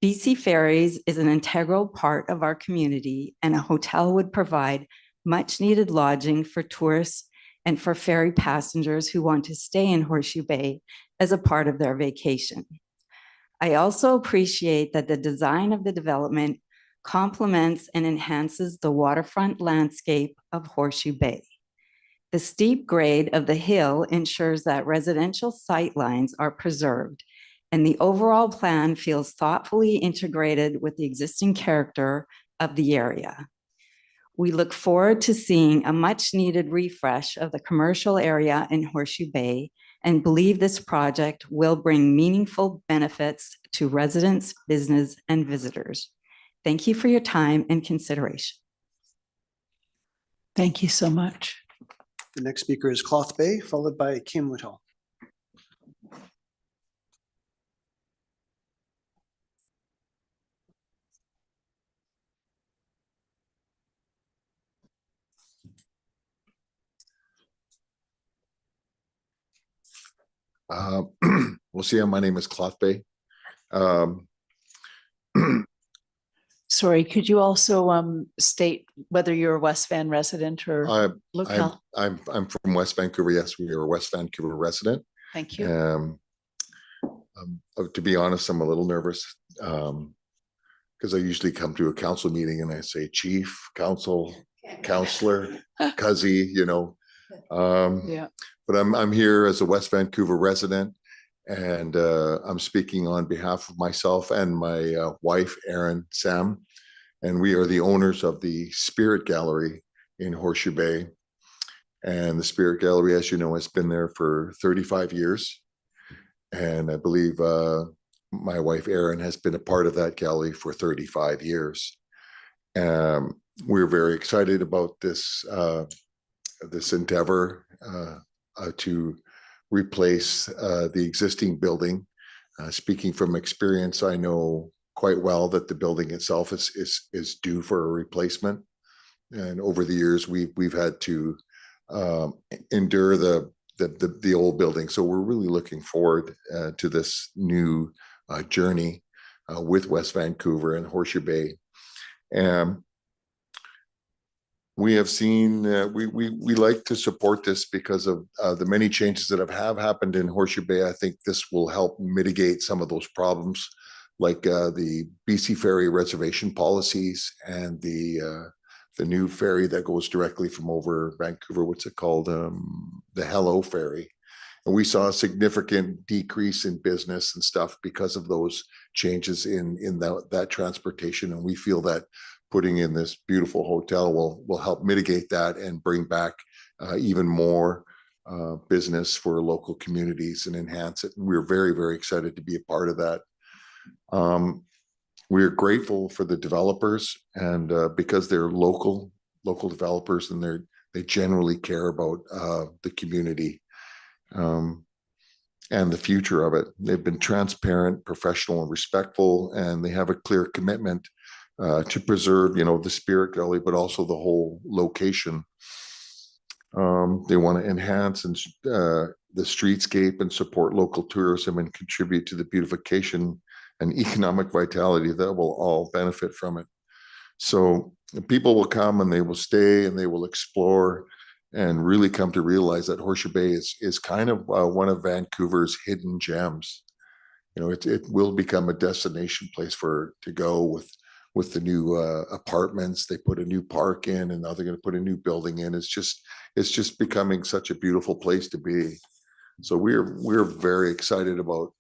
[SPEAKER 7] BC Ferries is an integral part of our community, and a hotel would provide much-needed lodging for tourists and for ferry passengers who want to stay in Horseshoe Bay as a part of their vacation. I also appreciate that the design of the development complements and enhances the waterfront landscape of Horseshoe Bay. The steep grade of the hill ensures that residential sightlines are preserved, and the overall plan feels thoughtfully integrated with the existing character of the area. We look forward to seeing a much-needed refresh of the commercial area in Horseshoe Bay and believe this project will bring meaningful benefits to residents, business, and visitors. Thank you for your time and consideration.
[SPEAKER 4] Thank you so much.
[SPEAKER 2] The next speaker is Cloth Bay, followed by Kim Whitall.
[SPEAKER 8] Well, see, my name is Cloth Bay.
[SPEAKER 4] Sorry, could you also state whether you're a West Van resident or locale?
[SPEAKER 8] I'm from West Vancouver. Yes, we are a West Vancouver resident.
[SPEAKER 4] Thank you.
[SPEAKER 8] To be honest, I'm a little nervous because I usually come to a council meeting and I say chief, council, counselor, cuzzy, you know.
[SPEAKER 4] Yeah.
[SPEAKER 8] But I'm here as a West Vancouver resident, and I'm speaking on behalf of myself and my wife, Erin Sam, and we are the owners of the Spirit Gallery in Horseshoe Bay. And the Spirit Gallery, as you know, has been there for 35 years. And I believe my wife, Erin, has been a part of that gallery for 35 years. We're very excited about this, this endeavor to replace the existing building. Speaking from experience, I know quite well that the building itself is due for a replacement. And over the years, we've had to endure the old building. So we're really looking forward to this new journey with West Vancouver and Horseshoe Bay. We have seen, we like to support this because of the many changes that have happened in Horseshoe Bay. I think this will help mitigate some of those problems, like the BC Ferry reservation policies and the new ferry that goes directly from over Vancouver. What's it called? The Hello Ferry. And we saw a significant decrease in business and stuff because of those changes in that transportation. And we feel that putting in this beautiful hotel will help mitigate that and bring back even more business for local communities and enhance it. And we're very, very excited to be a part of that. We're grateful for the developers, and because they're local developers, and they generally care about the community and the future of it. They've been transparent, professional, and respectful, and they have a clear commitment to preserve, the Spirit Gallery, but also the whole location. They want to enhance the streetscape and support local tourism and contribute to the beautification and economic vitality that will all benefit from it. So people will come and they will stay and they will explore and really come to realize that Horseshoe Bay is kind of one of Vancouver's hidden gems. It will become a destination place to go with the new apartments. They put a new park in, and now they're going to put a new building in. It's just becoming such a beautiful place to be. So we're very excited about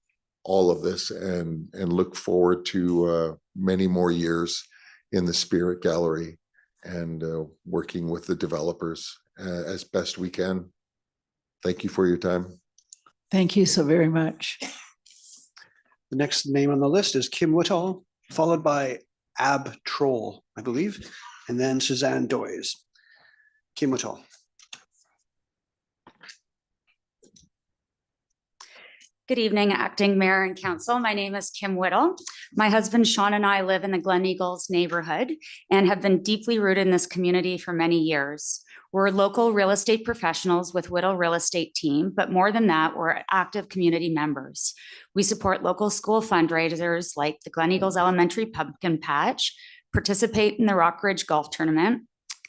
[SPEAKER 8] all of this and look forward to many more years in the Spirit Gallery and working with the developers as best we can. Thank you for your time.
[SPEAKER 4] Thank you so very much.
[SPEAKER 2] The next name on the list is Kim Whitall, followed by Ab Troll, I believe, and then Suzanne Doyes. Kim Whitall.
[SPEAKER 9] Good evening, Acting Mayor and Council. My name is Kim Whittle. My husband Sean and I live in the Glen Eagles neighborhood and have been deeply rooted in this community for many years. We're local real estate professionals with Whittle Real Estate Team, but more than that, we're active community members. We support local school fundraisers like the Glen Eagles Elementary Pumpkin Patch, participate in the Rock Ridge Golf Tournament,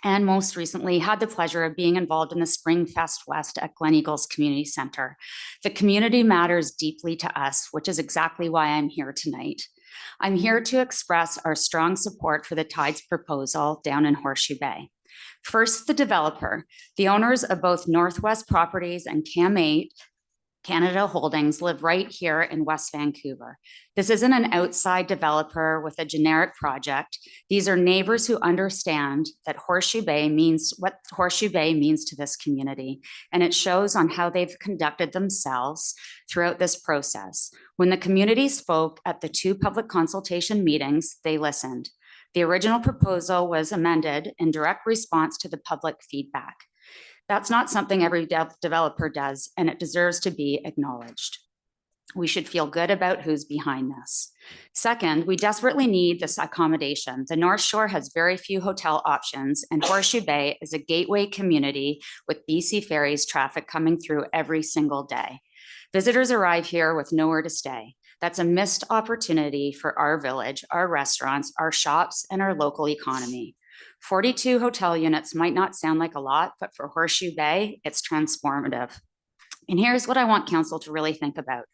[SPEAKER 9] and most recently had the pleasure of being involved in the Spring Fest West at Glen Eagles Community Center. The community matters deeply to us, which is exactly why I'm here tonight. I'm here to express our strong support for the Tides proposal down in Horseshoe Bay. First, the developer. The owners of both Northwest Properties and CAM8 Canada Holdings live right here in West Vancouver. This isn't an outside developer with a generic project. These are neighbors who understand that Horseshoe Bay means what Horseshoe Bay means to this community, and it shows on how they've conducted themselves throughout this process. When the community spoke at the 2 public consultation meetings, they listened. The original proposal was amended in direct response to the public feedback. That's not something every developer does, and it deserves to be acknowledged. We should feel good about who's behind this. Second, we desperately need this accommodation. The North Shore has very few hotel options, and Horseshoe Bay is a gateway community with BC Ferries traffic coming through every single day. Visitors arrive here with nowhere to stay. That's a missed opportunity for our village, our restaurants, our shops, and our local economy. 42 hotel units might not sound like a lot, but for Horseshoe Bay, it's transformative. And here's what I want council to really think about.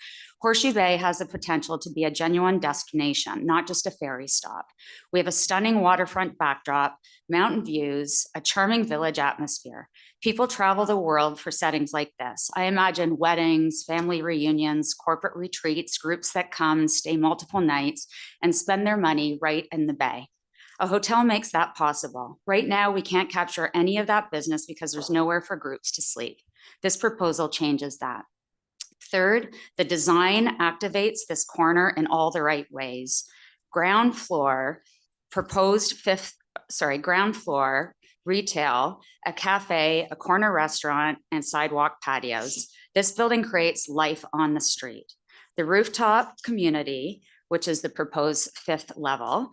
[SPEAKER 9] Horseshoe Bay has the potential to be a genuine destination, not just a ferry stop. We have a stunning waterfront backdrop, mountain views, a charming village atmosphere. People travel the world for settings like this. I imagine weddings, family reunions, corporate retreats, groups that come, stay multiple nights, and spend their money right in the bay. A hotel makes that possible. Right now, we can't capture any of that business because there's nowhere for groups to sleep. This proposal changes that. Third, the design activates this corner in all the right ways. Ground floor, ground floor, retail, a cafe, a corner restaurant, and sidewalk patios. This building creates life on the street. The rooftop community, which is the proposed 5th level,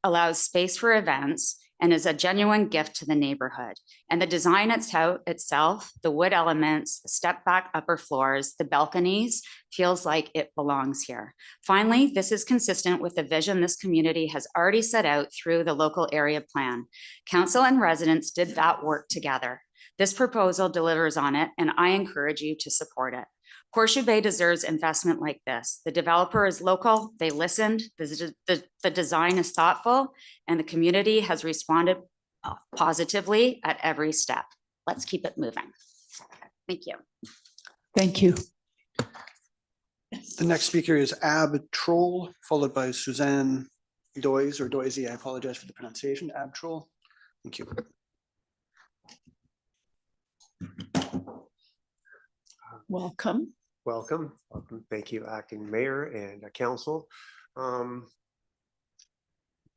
[SPEAKER 9] allows space for events and is a genuine gift to the neighborhood. And the design itself, the wood elements, the step back upper floors, the balconies, feels like it belongs here. Finally, this is consistent with the vision this community has already set out through the local area plan. Council and residents did that work together. This proposal delivers on it, and I encourage you to support it. Horseshoe Bay deserves investment like this. The developer is local, they listened, the design is thoughtful, and the community has responded positively at every step. Let's keep it moving. Thank you.
[SPEAKER 4] Thank you.
[SPEAKER 2] The next speaker is Ab Troll, followed by Suzanne Doise or Doisy. I apologize for the pronunciation. Ab Troll. Thank you.
[SPEAKER 4] Welcome.
[SPEAKER 10] Welcome. Thank you, Acting Mayor and Council.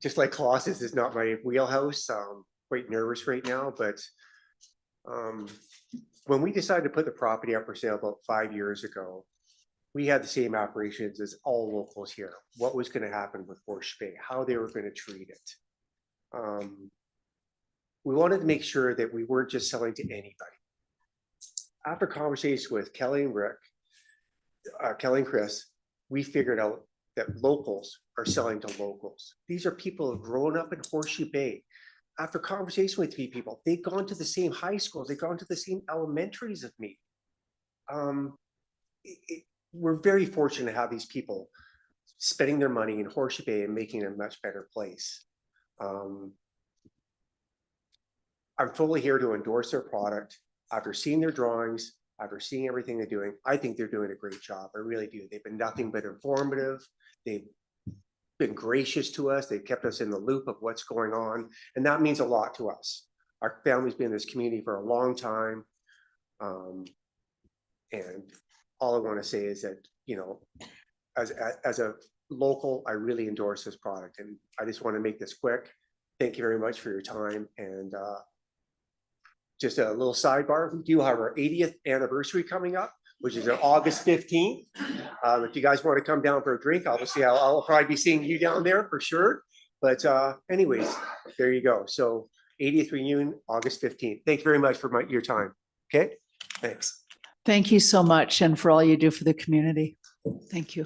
[SPEAKER 10] Just like Colossus is not my wheelhouse. Quite nervous right now, but when we decided to put the property up for sale about 5 years ago, we had the same operations as all locals here. What was going to happen with Horseshoe Bay, how they were going to treat it. We wanted to make sure that we weren't just selling to anybody. After conversations with Kelly and Rick, Kelly and Chris, we figured out that locals are selling to locals. These are people who have grown up in Horseshoe Bay. After conversation with 3 people, they've gone to the same high schools, they've gone to the same elementaries of me. We're very fortunate to have these people spending their money in Horseshoe Bay and making it a much better place. I'm fully here to endorse their product. After seeing their drawings, after seeing everything they're doing, I think they're doing a great job. I really do. They've been nothing but informative. They've been gracious to us. They've kept us in the loop of what's going on. And that means a lot to us. Our family's been in this community for a long time. And all I want to say is that, you know, as a local, I really endorse this product. And I just want to make this quick. Thank you very much for your time. And just a little sidebar, we do have our 80th anniversary coming up, which is on August 15th. If you guys want to come down for a drink, obviously I'll probably be seeing you down there for sure. But anyways, there you go. So 80th reunion, August 15th. Thank you very much for your time. Okay, thanks.
[SPEAKER 4] Thank you so much and for all you do for the community. Thank you.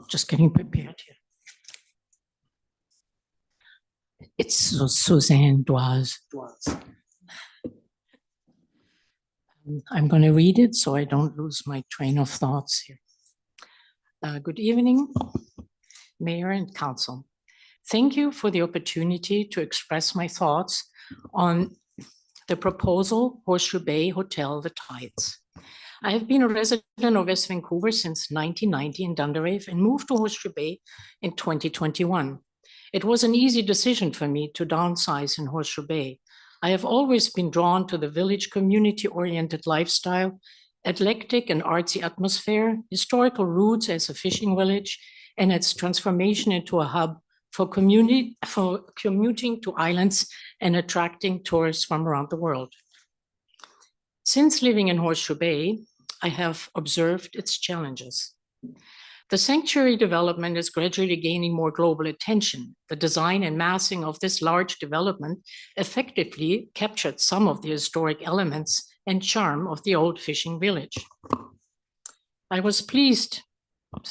[SPEAKER 11] Just getting prepared here. It's Suzanne Dwaz. I'm going to read it so I don't lose my train of thoughts here. Good evening, Mayor and Council. Thank you for the opportunity to express my thoughts on the proposal Horseshoe Bay Hotel, The Tides. I have been a resident of West Vancouver since 1990 in Dunderave and moved to Horseshoe Bay in 2021. It was an easy decision for me to downsize in Horseshoe Bay. I have always been drawn to the village community-oriented lifestyle, eclectic and artsy atmosphere, historical roots as a fishing village, and its transformation into a hub for commuting to islands and attracting tourists from around the world. Since living in Horseshoe Bay, I have observed its challenges. The sanctuary development is gradually gaining more global attention. The design and massing of this large development effectively captured some of the historic elements and charm of the old fishing village. I was pleased to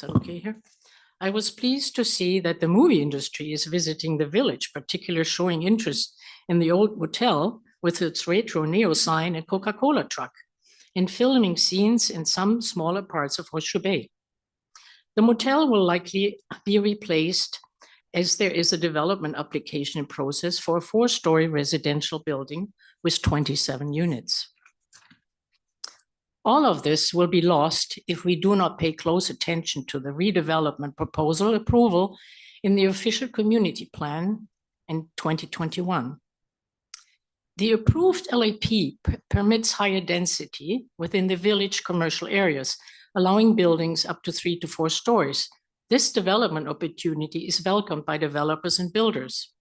[SPEAKER 11] see that the movie industry is visiting the village, particularly showing interest in the old hotel with its retro neo sign and Coca-Cola truck, and filming scenes in some smaller parts of Horseshoe Bay. The motel will likely be replaced as there is a development application process for a 4-story residential building with 27 units. All of this will be lost if we do not pay close attention to the redevelopment proposal approval in the official community plan in 2021. The approved LAP permits higher density within the village commercial areas, allowing buildings up to 3 to 4 stories. This development opportunity is welcomed by developers and builders.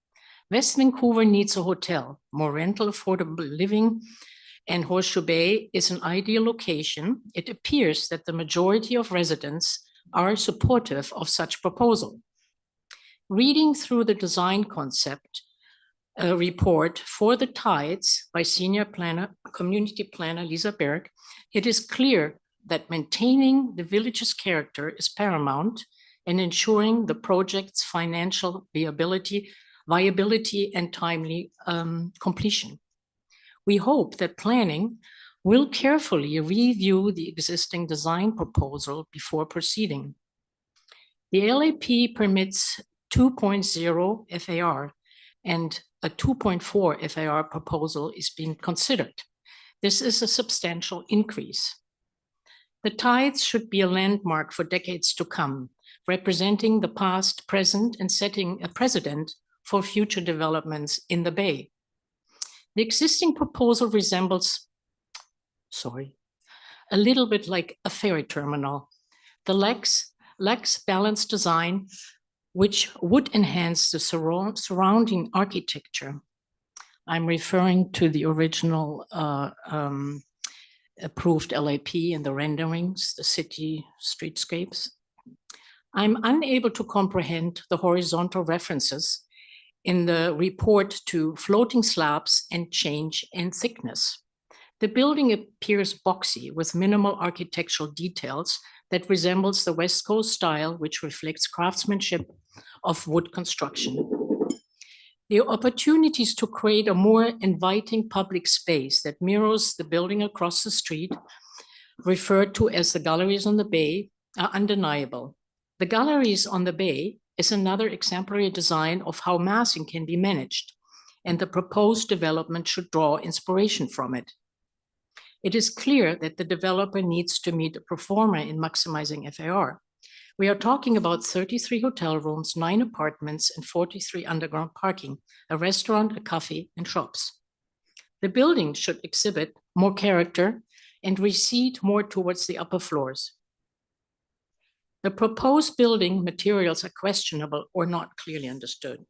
[SPEAKER 11] West Vancouver needs a hotel, more rental, affordable living, and Horseshoe Bay is an ideal location. It appears that the majority of residents are supportive of such proposal. Reading through the design concept report for the Tides by senior planner, community planner Lisa Berg, it is clear that maintaining the village's character is paramount and ensuring the project's financial viability and timely completion. We hope that planning will carefully review the existing design proposal before proceeding. The LAP permits 2.0 FAR and a 2.4 FAR proposal is being considered. This is a substantial increase. The Tides should be a landmark for decades to come, representing the past, present, and setting a precedent for future developments in the Bay. The existing proposal resembles, a little bit like a ferry terminal. The lacks balanced design, which would enhance the surrounding architecture. I'm referring to the original approved LAP and the renderings, the city streetscapes. I'm unable to comprehend the horizontal references in the report to floating slabs and change in thickness. The building appears boxy with minimal architectural details that resembles the West Coast style, which reflects craftsmanship of wood construction. The opportunities to create a more inviting public space that mirrors the building across the street, referred to as the galleries on the bay, are undeniable. The galleries on the bay is another exemplary design of how massing can be managed, and the proposed development should draw inspiration from it. It is clear that the developer needs to meet a pro forma in maximizing FAR. We are talking about 33 hotel rooms, 9 apartments, and 43 underground parking, a restaurant, a cafe, and shops. The building should exhibit more character and recede more towards the upper floors. The proposed building materials are questionable or not clearly understood.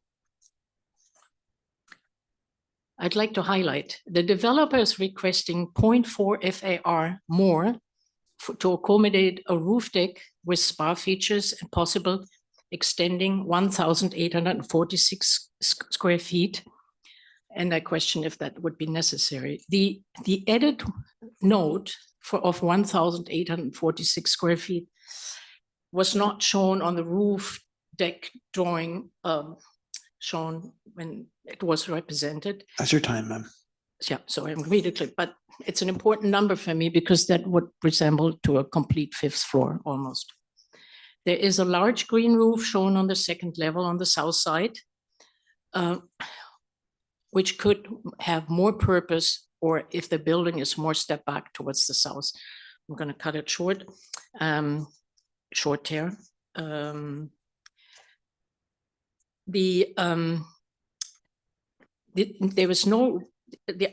[SPEAKER 11] I'd like to highlight, the developer is requesting 0.4 FAR more to accommodate a roof deck with spa features and possible extending 1,846 square feet. And I question if that would be necessary. The edit note of 1,846 square feet was not shown on the roof deck drawing shown when it was represented.
[SPEAKER 2] That's your time, ma'am.
[SPEAKER 11] Yeah, so I'm read it, but it's an important number for me because that would resemble to a complete fifth floor almost. There is a large green roof shown on the second level on the south side, which could have more purpose, or if the building is more step back towards the south. I'm going to cut it short, short here. There was no,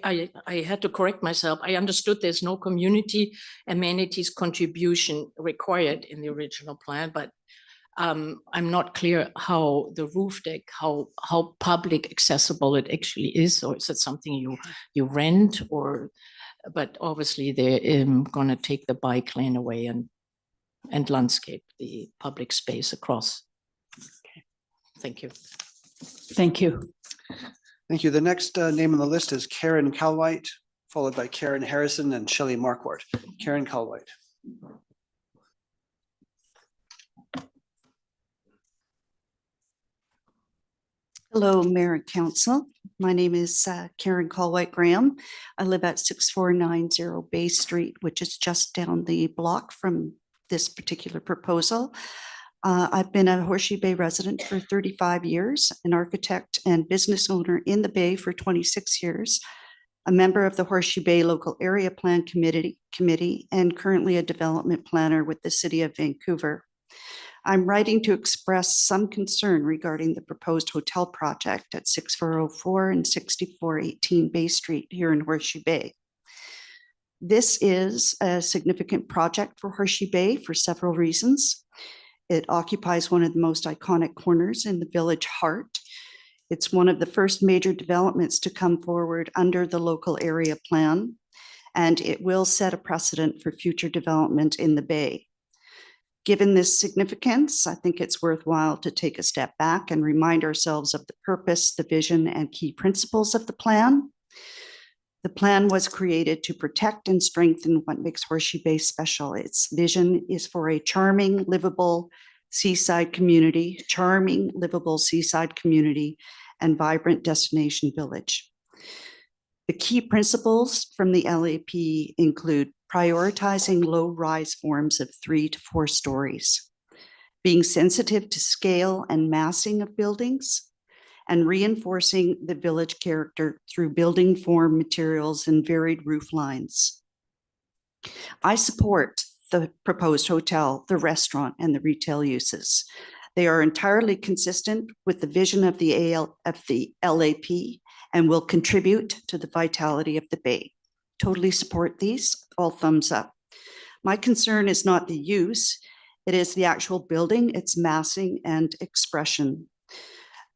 [SPEAKER 11] I had to correct myself. I understood there's no community amenities contribution required in the original plan, but I'm not clear how the roof deck, how public accessible it actually is, or is it something you rent, or, but obviously they're going to take the bike lane away and landscape the public space across. Okay. Thank you.
[SPEAKER 4] Thank you.
[SPEAKER 2] Thank you. The next name on the list is Karen Calwhite, followed by Karen Harrison and Shelley Marquardt. Karen Calwhite.
[SPEAKER 12] Hello, Mayor and Council. My name is Karen Calwhite Graham. I live at 6490 Bay Street, which is just down the block from this particular proposal. I've been a Horseshoe Bay resident for 35 years, an architect and business owner in the Bay for 26 years, a member of the Horseshoe Bay Local Area Plan Committee, and currently a development planner with the City of Vancouver. I'm writing to express some concern regarding the proposed hotel project at 6404 and 6418 Bay Street here in Horseshoe Bay. This is a significant project for Horseshoe Bay for several reasons. It occupies one of the most iconic corners in the village heart. It's one of the first major developments to come forward under the local area plan, and it will set a precedent for future development in the Bay. Given this significance, I think it's worthwhile to take a step back and remind ourselves of the purpose, the vision, and key principles of the plan. The plan was created to protect and strengthen what makes Horseshoe Bay special. Its vision is for a charming, livable seaside community, and vibrant destination village. The key principles from the LAP include prioritizing low-rise forms of 3 to 4 stories, being sensitive to scale and massing of buildings, and reinforcing the village character through building form materials and varied roof lines. I support the proposed hotel, the restaurant, and the retail uses. They are entirely consistent with the vision of the LAP and will contribute to the vitality of the Bay. Totally support these, all thumbs up. My concern is not the use, it is the actual building, its massing and expression.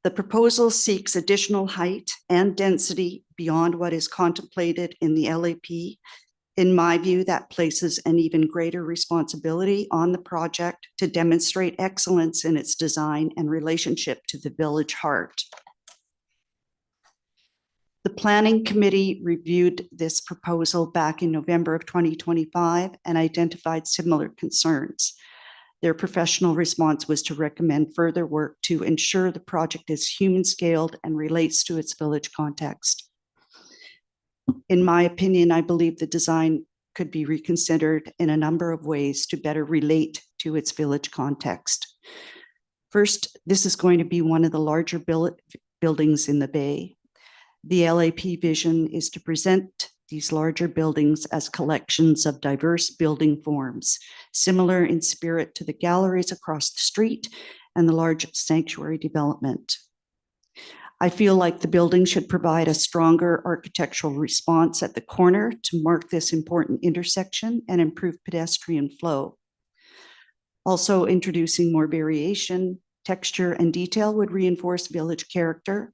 [SPEAKER 12] The proposal seeks additional height and density beyond what is contemplated in the LAP. In my view, that places an even greater responsibility on the project to demonstrate excellence in its design and relationship to the village heart. The Planning Committee reviewed this proposal back in November of 2025 and identified similar concerns. Their professional response was to recommend further work to ensure the project is human-scaled and relates to its village context. In my opinion, I believe the design could be reconsidered in a number of ways to better relate to its village context. First, this is going to be one of the larger buildings in the Bay. The LAP vision is to present these larger buildings as collections of diverse building forms, similar in spirit to the galleries across the street and the large sanctuary development. I feel like the building should provide a stronger architectural response at the corner to mark this important intersection and improve pedestrian flow. Also, introducing more variation, texture, and detail would reinforce village character.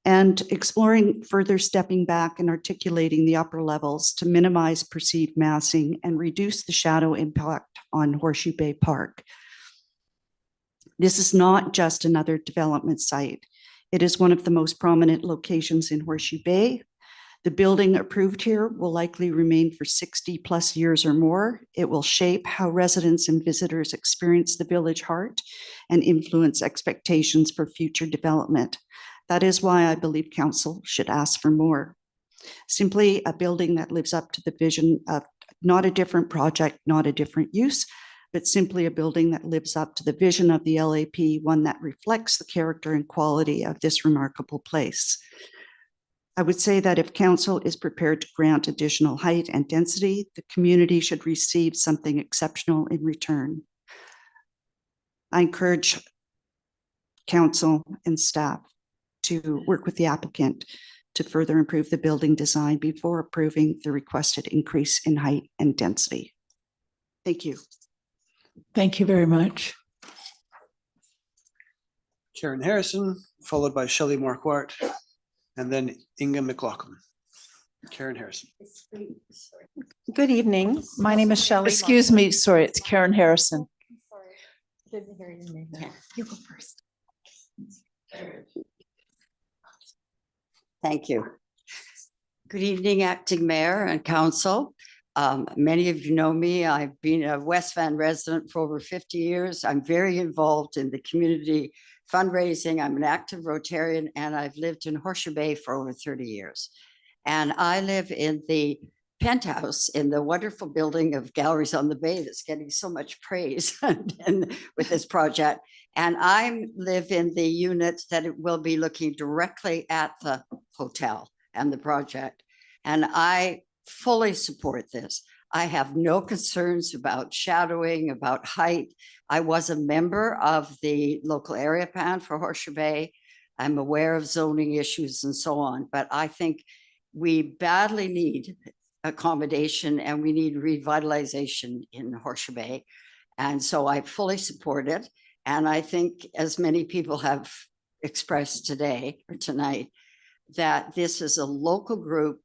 [SPEAKER 12] and exploring further stepping back and articulating the upper levels to minimize perceived massing and reduce the shadow impact on Horseshoe Bay Park. This is not just another development site. It is one of the most prominent locations in Horseshoe Bay. The building approved here will likely remain for 60+ years or more. It will shape how residents and visitors experience the village heart and influence expectations for future development. That is why I believe council should ask for more. Simply a building that lives up to the vision of not a different project, not a different use, but simply a building that lives up to the vision of the LAP, one that reflects the character and quality of this remarkable place. I would say that if council is prepared to grant additional height and density, the community should receive something exceptional in return. I encourage council and staff to work with the applicant to further improve the building design before approving the requested increase in height and density. Thank you.
[SPEAKER 4] Thank you very much.
[SPEAKER 2] Karen Harrison, followed by Shelley Marquardt, and then Inga McLaughlin. Karen Harrison.
[SPEAKER 13] Good evening. My name is Shelley.
[SPEAKER 4] Excuse me, sorry, it's Karen Harrison.
[SPEAKER 13] Didn't hear your name.
[SPEAKER 9] You go first.
[SPEAKER 14] Thank you. Good evening, Acting Mayor and Council. Many of you know me. I've been a West Van resident for over 50 years. I'm very involved in the community fundraising. I'm an active Rotarian, and I've lived in Horseshoe Bay for over 30 years. And I live in the penthouse in the wonderful building of Galleries on the Bay that's getting so much praise and with this project. And I live in the unit that it will be looking directly at the hotel and the project. And I fully support this. I have no concerns about shadowing, about height. I was a member of the local area plan for Horseshoe Bay. I'm aware of zoning issues and so on, but I think we badly need accommodation and we need revitalization in Horseshoe Bay. And so I fully support it. And I think, as many people have expressed today or tonight, that this is a local group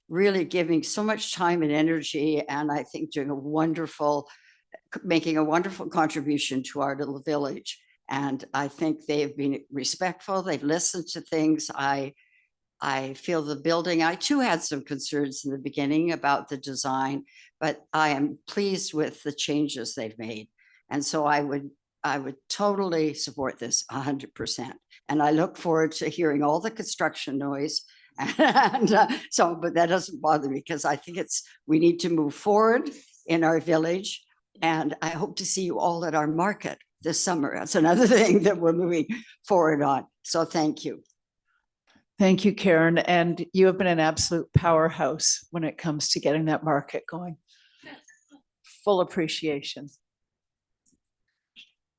[SPEAKER 14] really giving so much time and energy, and I think doing making a wonderful contribution to our little village. And I think they've been respectful. They've listened to things. I feel the building, I too had some concerns in the beginning about the design, but I am pleased with the changes they've made. And so I would totally support this 100%. And I look forward to hearing all the construction noise. And but that doesn't bother me because I think we need to move forward in our village. And I hope to see you all at our market this summer. That's another thing that we're moving forward on. So thank you.
[SPEAKER 4] Thank you, Karen. And you have been an absolute powerhouse when it comes to getting that market going. Full appreciation.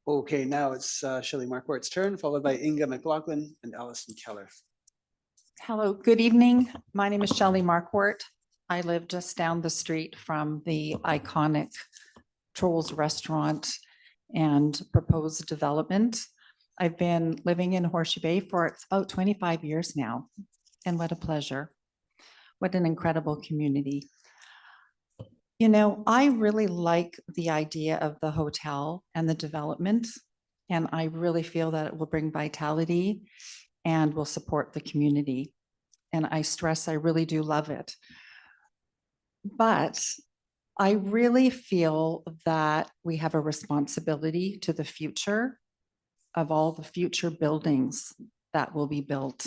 [SPEAKER 2] Okay, now it's Shelley Marquardt's turn, followed by Inga McLaughlin and Allison Keller.
[SPEAKER 13] Hello, good evening. My name is Shelley Marquardt. I live just down the street from the iconic Trolls Restaurant and proposed development. I've been living in Horseshoe Bay for about 25 years now, and what a pleasure. What an incredible community. You know, I really like the idea of the hotel and the development, and I really feel that it will bring vitality and will support the community. And I stress, I really do love it. But I really feel that we have a responsibility to the future of all the future buildings that will be built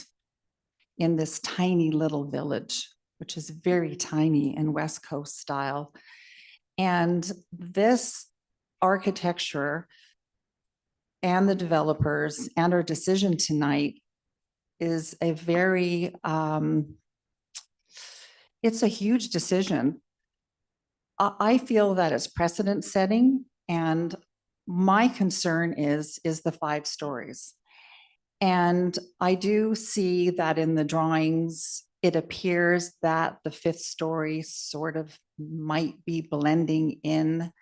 [SPEAKER 13] in this tiny little village, which is very tiny in West Coast style. And this architecture and the developers and our decision tonight is a very, it's a huge decision. I feel that it's precedent setting, and my concern is the 5 stories. And I do see that in the drawings, it appears that the 5th story sort of might be blending in.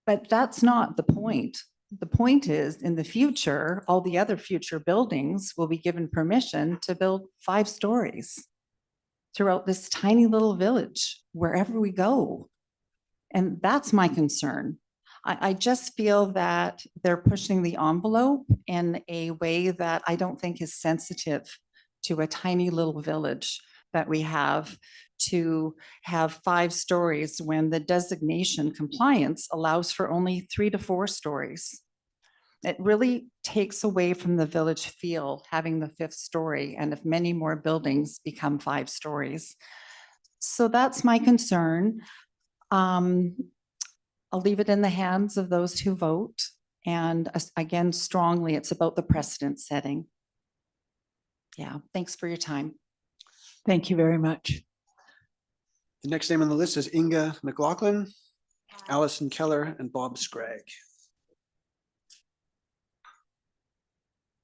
[SPEAKER 13] But that's not the point. the point is, in the future, all the other future buildings will be given permission to build 5 stories throughout this tiny little village, wherever we go. And that's my concern. I just feel that they're pushing the envelope in a way that I don't think is sensitive to a tiny little village that we have, to have 5 stories when the designation compliance allows for only 3 to 4 stories. It really takes away from the village feel having the 5th story, and if many more buildings become 5 stories. So that's my concern. I'll leave it in the hands of those who vote. And again, strongly, it's about the precedent setting. Yeah, thanks for your time.
[SPEAKER 4] Thank you very much.
[SPEAKER 2] The next name on the list is Inga McLaughlin, Allison Keller, and Bob Scragg.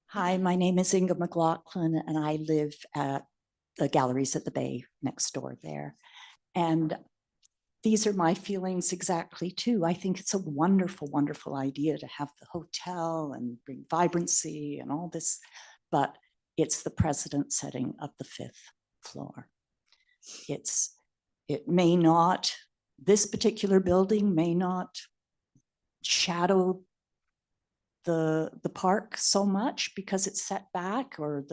[SPEAKER 15] Hi, my name is Inga McLaughlin, and I live at the Galleries at the Bay next door there. And these are my feelings exactly too. I think it's a wonderful, wonderful idea to have the hotel and bring vibrancy and all this, but it's the precedent setting of the 5th floor. It may not, this particular building may not shadow the park so much because it's set back, or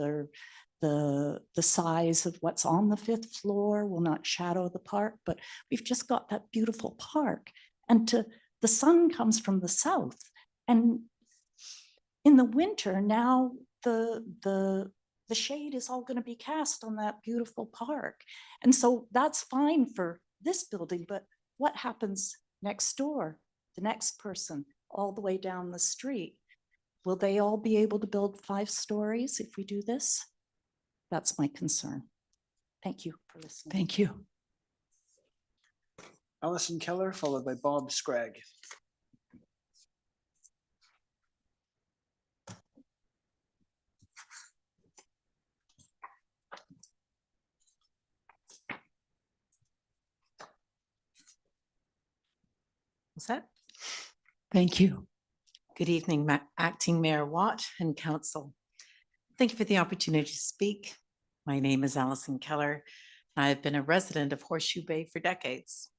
[SPEAKER 15] the size of what's on the 5th floor will not shadow the park, but we've just got that beautiful park. And the sun comes from the south, and in the winter now the shade is all going to be cast on that beautiful park. And so that's fine for this building, but what happens next door, the next person all the way down the street? Will they all be able to build 5 stories if we do this? That's my concern. Thank you for listening.
[SPEAKER 4] Thank you.
[SPEAKER 2] Allison Keller, followed by Bob Scragg.
[SPEAKER 16] Is that?
[SPEAKER 4] Thank you.
[SPEAKER 16] Good evening, Acting Mayor Watt and Council. Thank you for the opportunity to speak. My name is Allison Keller. I've been a resident of Horseshoe Bay for decades.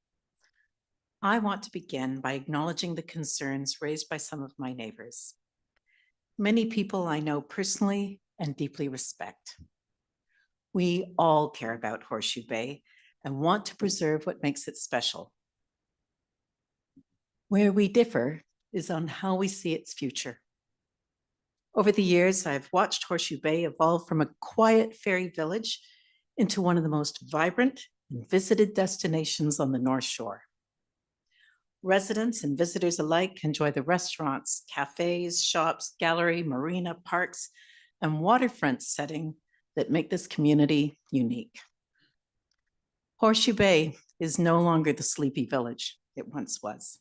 [SPEAKER 16] I want to begin by acknowledging the concerns raised by some of my neighbors. Many people I know personally and deeply respect. We all care about Horseshoe Bay and want to preserve what makes it special. Where we differ is on how we see its future. Over the years, I've watched Horseshoe Bay evolve from a quiet ferry village into one of the most vibrant and visited destinations on the North Shore. Residents and visitors alike enjoy the restaurants, cafes, shops, gallery, marina, parks, and waterfront setting that make this community unique. Horseshoe Bay is no longer the sleepy village it once was.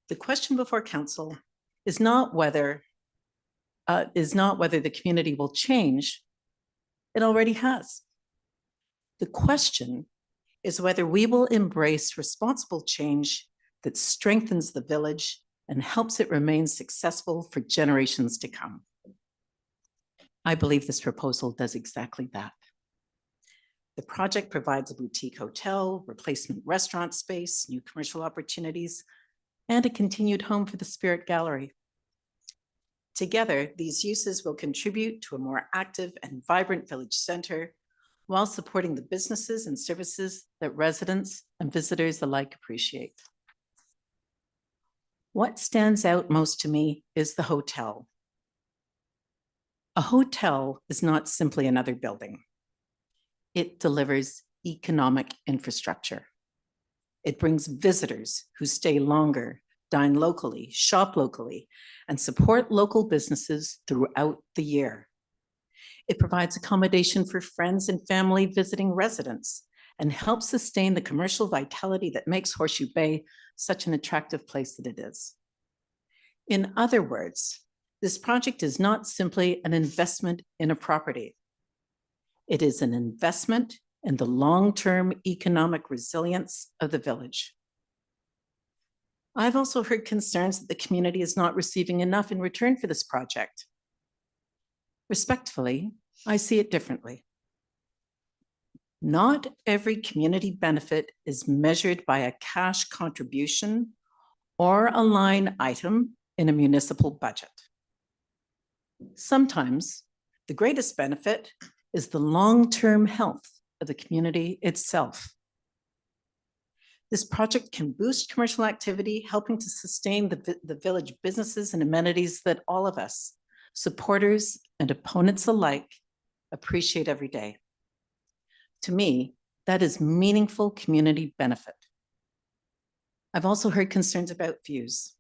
[SPEAKER 16] The question before council is not whether the community will change. It already has. The question is whether we will embrace responsible change that strengthens the village and helps it remain successful for generations to come. I believe this proposal does exactly that. The project provides a boutique hotel, replacement restaurant space, new commercial opportunities, and a continued home for the Spirit Gallery. Together, these uses will contribute to a more active and vibrant village center while supporting the businesses and services that residents and visitors alike appreciate. What stands out most to me is the hotel. A hotel is not simply another building. It delivers economic infrastructure. It brings visitors who stay longer, dine locally, shop locally, and support local businesses throughout the year. It provides accommodation for friends and family visiting residents and helps sustain the commercial vitality that makes Horseshoe Bay such an attractive place that it is. In other words, this project is not simply an investment in a property. It is an investment in the long-term economic resilience of the village. I've also heard concerns that the community is not receiving enough in return for this project. Respectfully, I see it differently. Not every community benefit is measured by a cash contribution or a line item in a municipal budget. Sometimes the greatest benefit is the long-term health of the community itself. This project can boost commercial activity, helping to sustain the village businesses and amenities that all of us, supporters and opponents alike, appreciate every day. To me, that is meaningful community benefit. I've also heard concerns about views.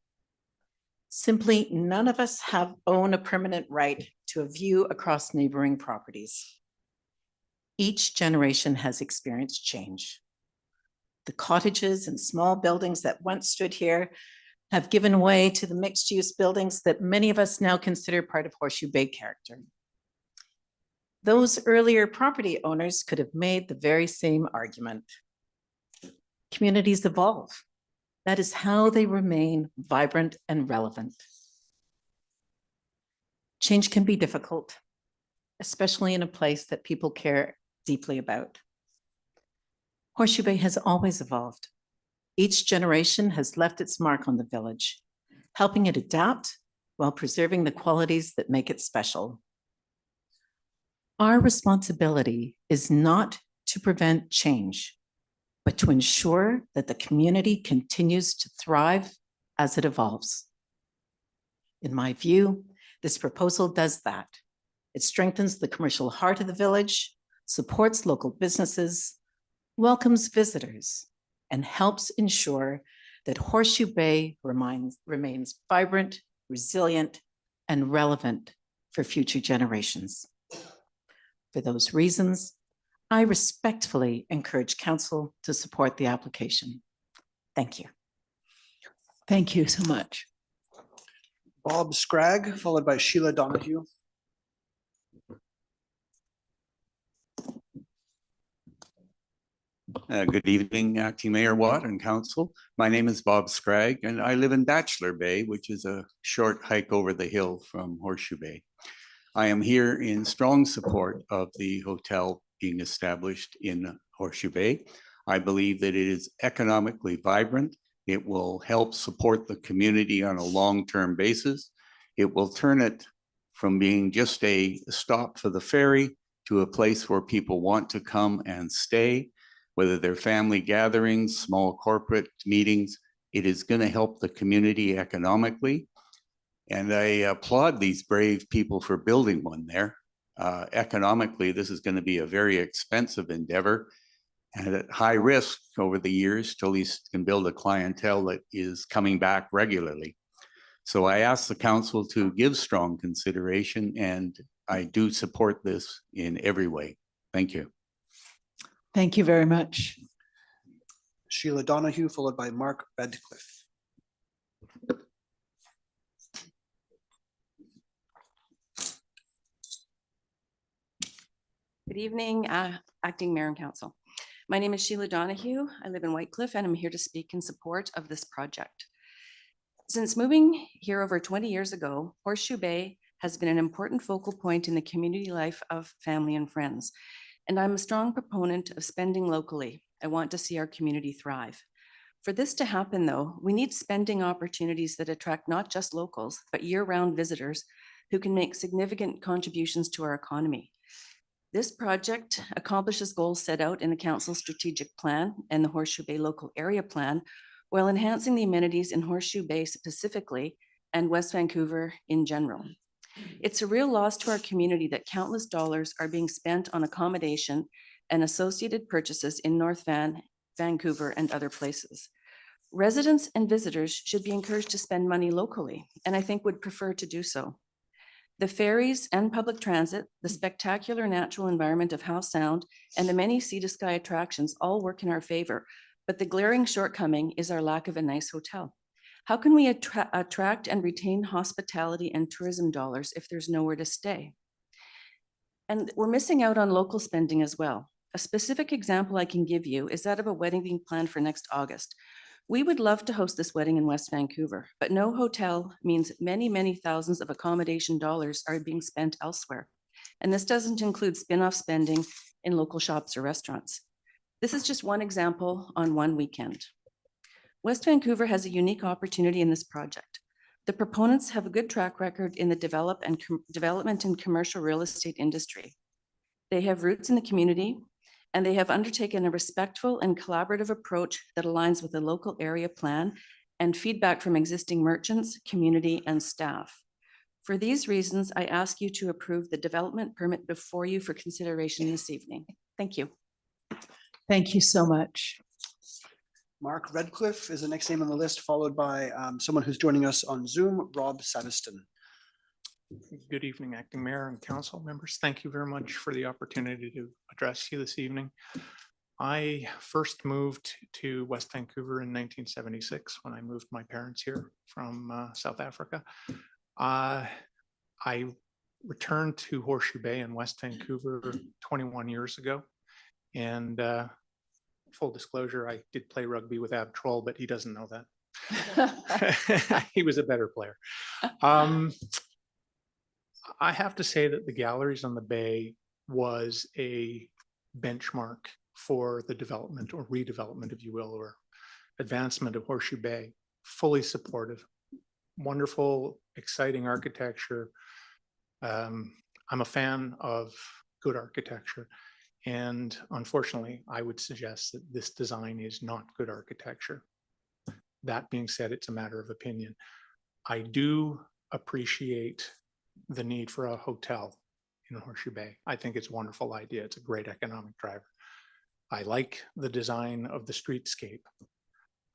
[SPEAKER 16] Simply, none of us own a permanent right to a view across neighboring properties. Each generation has experienced change. The cottages and small buildings that once stood here have given way to the mixed-use buildings that many of us now consider part of Horseshoe Bay character. Those earlier property owners could have made the very same argument. Communities evolve. That is how they remain vibrant and relevant. Change can be difficult, especially in a place that people care deeply about. Horseshoe Bay has always evolved. Each generation has left its mark on the village, helping it adapt while preserving the qualities that make it special. Our responsibility is not to prevent change, but to ensure that the community continues to thrive as it evolves. In my view, this proposal does that. It strengthens the commercial heart of the village, supports local businesses, welcomes visitors, and helps ensure that Horseshoe Bay remains vibrant, resilient, and relevant for future generations. For those reasons, I respectfully encourage council to support the application. Thank you.
[SPEAKER 4] Thank you so much.
[SPEAKER 2] Bob Scragg, followed by Sheila Donahue.
[SPEAKER 17] Good evening, Acting Mayor Watt and Council. My name is Bob Scragg, and I live in Bachelor Bay, which is a short hike over the hill from Horseshoe Bay. I am here in strong support of the hotel being established in Horseshoe Bay. I believe that it is economically vibrant. It will help support the community on a long-term basis. It will turn it from being just a stop for the ferry to a place where people want to come and stay, whether they're family gatherings, small corporate meetings. It is going to help the community economically. And I applaud these brave people for building one there. Economically, this is going to be a very expensive endeavor and at high risk over the years to at least can build a clientele that is coming back regularly. So I ask the council to give strong consideration, and I do support this in every way. Thank you.
[SPEAKER 4] Thank you very much.
[SPEAKER 2] Sheila Donahue, followed by Mark Bedcliffe.
[SPEAKER 18] Good evening, Acting Mayor and Council. My name is Sheila Donahue. I live in Whitecliff, and I'm here to speak in support of this project. Since moving here over 20 years ago, Horseshoe Bay has been an important focal point in the community life of family and friends. And I'm a strong proponent of spending locally. I want to see our community thrive. For this to happen, though, we need spending opportunities that attract not just locals, but year-round visitors who can make significant contributions to our economy. This project accomplishes goals set out in the Council's strategic plan and the Horseshoe Bay Local Area Plan, while enhancing the amenities in Horseshoe Bay specifically and West Vancouver in general. It's a real loss to our community that countless dollars are being spent on accommodation and associated purchases in North Vancouver and other places. Residents and visitors should be encouraged to spend money locally, and I think would prefer to do so. The ferries and public transit, the spectacular natural environment of Howe Sound, and the many sea-to-sky attractions all work in our favor, but the glaring shortcoming is our lack of a nice hotel. How can we attract and retain hospitality and tourism dollars if there's nowhere to stay? And we're missing out on local spending as well. A specific example I can give you is that of a wedding being planned for next August. We would love to host this wedding in West Vancouver, but no hotel means many, many thousands of accommodation dollars are being spent elsewhere. And this doesn't include spin-off spending in local shops or restaurants. This is just one example on one weekend. West Vancouver has a unique opportunity in this project. The proponents have a good track record in the development and commercial real estate industry. They have roots in the community, and they have undertaken a respectful and collaborative approach that aligns with the local area plan and feedback from existing merchants, community, and staff. For these reasons, I ask you to approve the development permit before you for consideration this evening. Thank you.
[SPEAKER 4] Thank you so much.
[SPEAKER 2] Mark Redcliffe is the next name on the list, followed by someone who's joining us on Zoom, Rob Saviston.
[SPEAKER 19] Good evening, Acting Mayor and Council members. Thank you very much for the opportunity to address you this evening. I first moved to West Vancouver in 1976 when I moved my parents here from South Africa. I returned to Horseshoe Bay in West Vancouver 21 years ago. And full disclosure, I did play rugby with Ab Troll, but he doesn't know that. He was a better player. I have to say that the galleries on the bay was a benchmark for the development or redevelopment, if you will, or advancement of Horseshoe Bay. Fully supportive, wonderful, exciting architecture. I'm a fan of good architecture. And unfortunately, I would suggest that this design is not good architecture. That being said, it's a matter of opinion. I do appreciate the need for a hotel in Horseshoe Bay. I think it's a wonderful idea. It's a great economic driver. I like the design of the streetscape.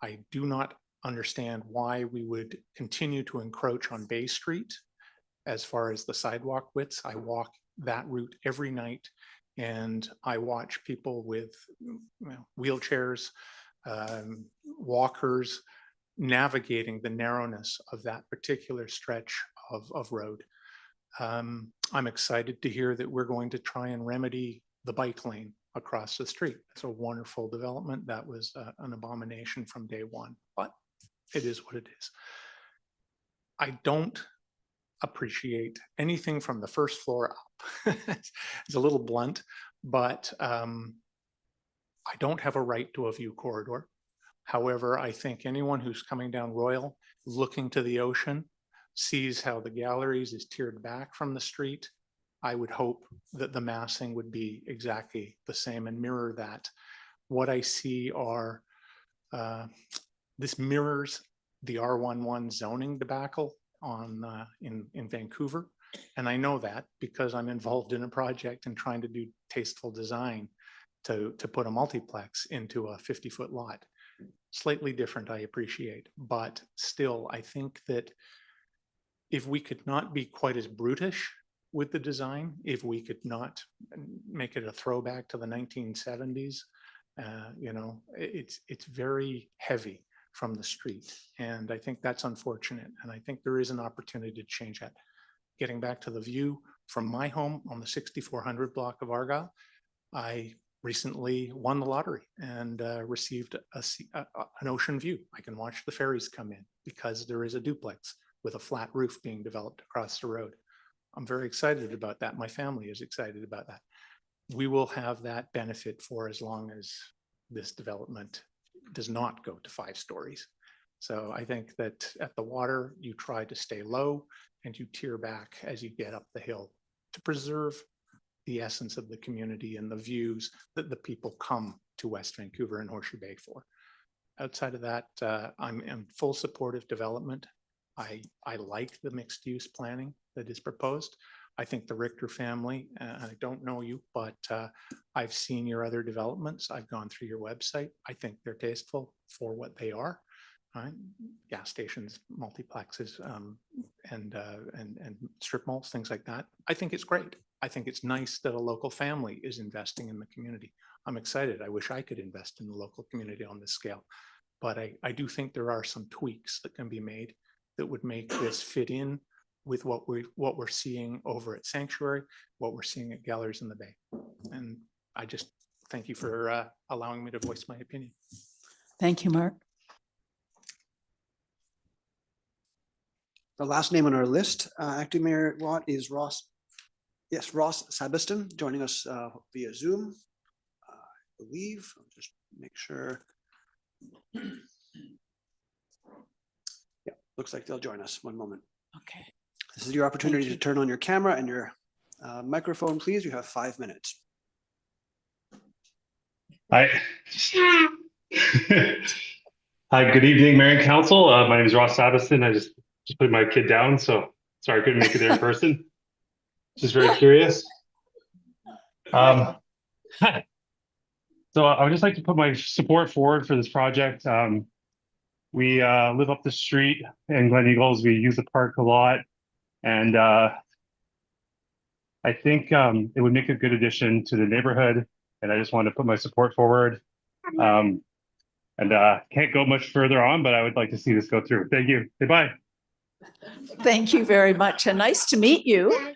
[SPEAKER 19] I do not understand why we would continue to encroach on Bay Street as far as the sidewalk widths. I walk that route every night and I watch people with wheelchairs, walkers, navigating the narrowness of that particular stretch of road. I'm excited to hear that we're going to try and remedy the bike lane across the street. It's a wonderful development. That was an abomination from day one, but it is what it is. I don't appreciate anything from the first floor up. It's a little blunt, but I don't have a right to a view corridor. However, I think anyone who's coming down Royal, looking to the ocean, sees how the galleries is tiered back from the street. I would hope that the massing would be exactly the same and mirror that. What I see are, this mirrors the R11 zoning debacle in Vancouver. And I know that because I'm involved in a project and trying to do tasteful design to put a multiplex into a 50-foot lot. Slightly different, I appreciate, but still, I think that if we could not be quite as brutish with the design, if we could not make it a throwback to the 1970s, it's very heavy from the street. And I think that's unfortunate. And I think there is an opportunity to change that. Getting back to the view from my home on the 6400 block of Argyle, I recently won the lottery and received an ocean view. I can watch the ferries come in because there is a duplex with a flat roof being developed across the road. I'm very excited about that. My family is excited about that. We will have that benefit for as long as this development does not go to 5 stories. So I think that at the water, you try to stay low and you tier back as you get up the hill to preserve the essence of the community and the views that the people come to West Vancouver and Horseshoe Bay for. Outside of that, I'm in full support of development. I like the mixed use planning that is proposed. I think the Richter family, I don't know you, but I've seen your other developments. I've gone through your website. I think they're tasteful for what they are. Right? Gas stations, multiplexes, and strip malls, things like that. I think it's great. I think it's nice that a local family is investing in the community. I'm excited. I wish I could invest in the local community on this scale. But I do think there are some tweaks that can be made that would make this fit in with what we're seeing over at Sanctuary, what we're seeing at Galleries in the Bay. And I just thank you for allowing me to voice my opinion.
[SPEAKER 4] Thank you, Mark.
[SPEAKER 2] The last name on our list, Acting Mayor Watt, is Ross. Yes, Ross Sabiston, joining us via Zoom. I believe, I'll just make sure. Yeah, looks like they'll join us. One moment.
[SPEAKER 4] Okay.
[SPEAKER 2] This is your opportunity to turn on your camera and your microphone, please. You have 5 minutes.
[SPEAKER 20] Hi. Hi, good evening, Mayor and Council. My name is Ross Sabiston. I just put my kid down, so sorry I couldn't make it there in person. Just very curious. Hi. So I would just like to put my support forward for this project. We live up the street in Glen Eagles. We use the park a lot, and I think it would make a good addition to the neighborhood. And I just wanted to put my support forward. And can't go much further on, but I would like to see this go through. Thank you. Goodbye.
[SPEAKER 4] Thank you very much, and nice to meet you.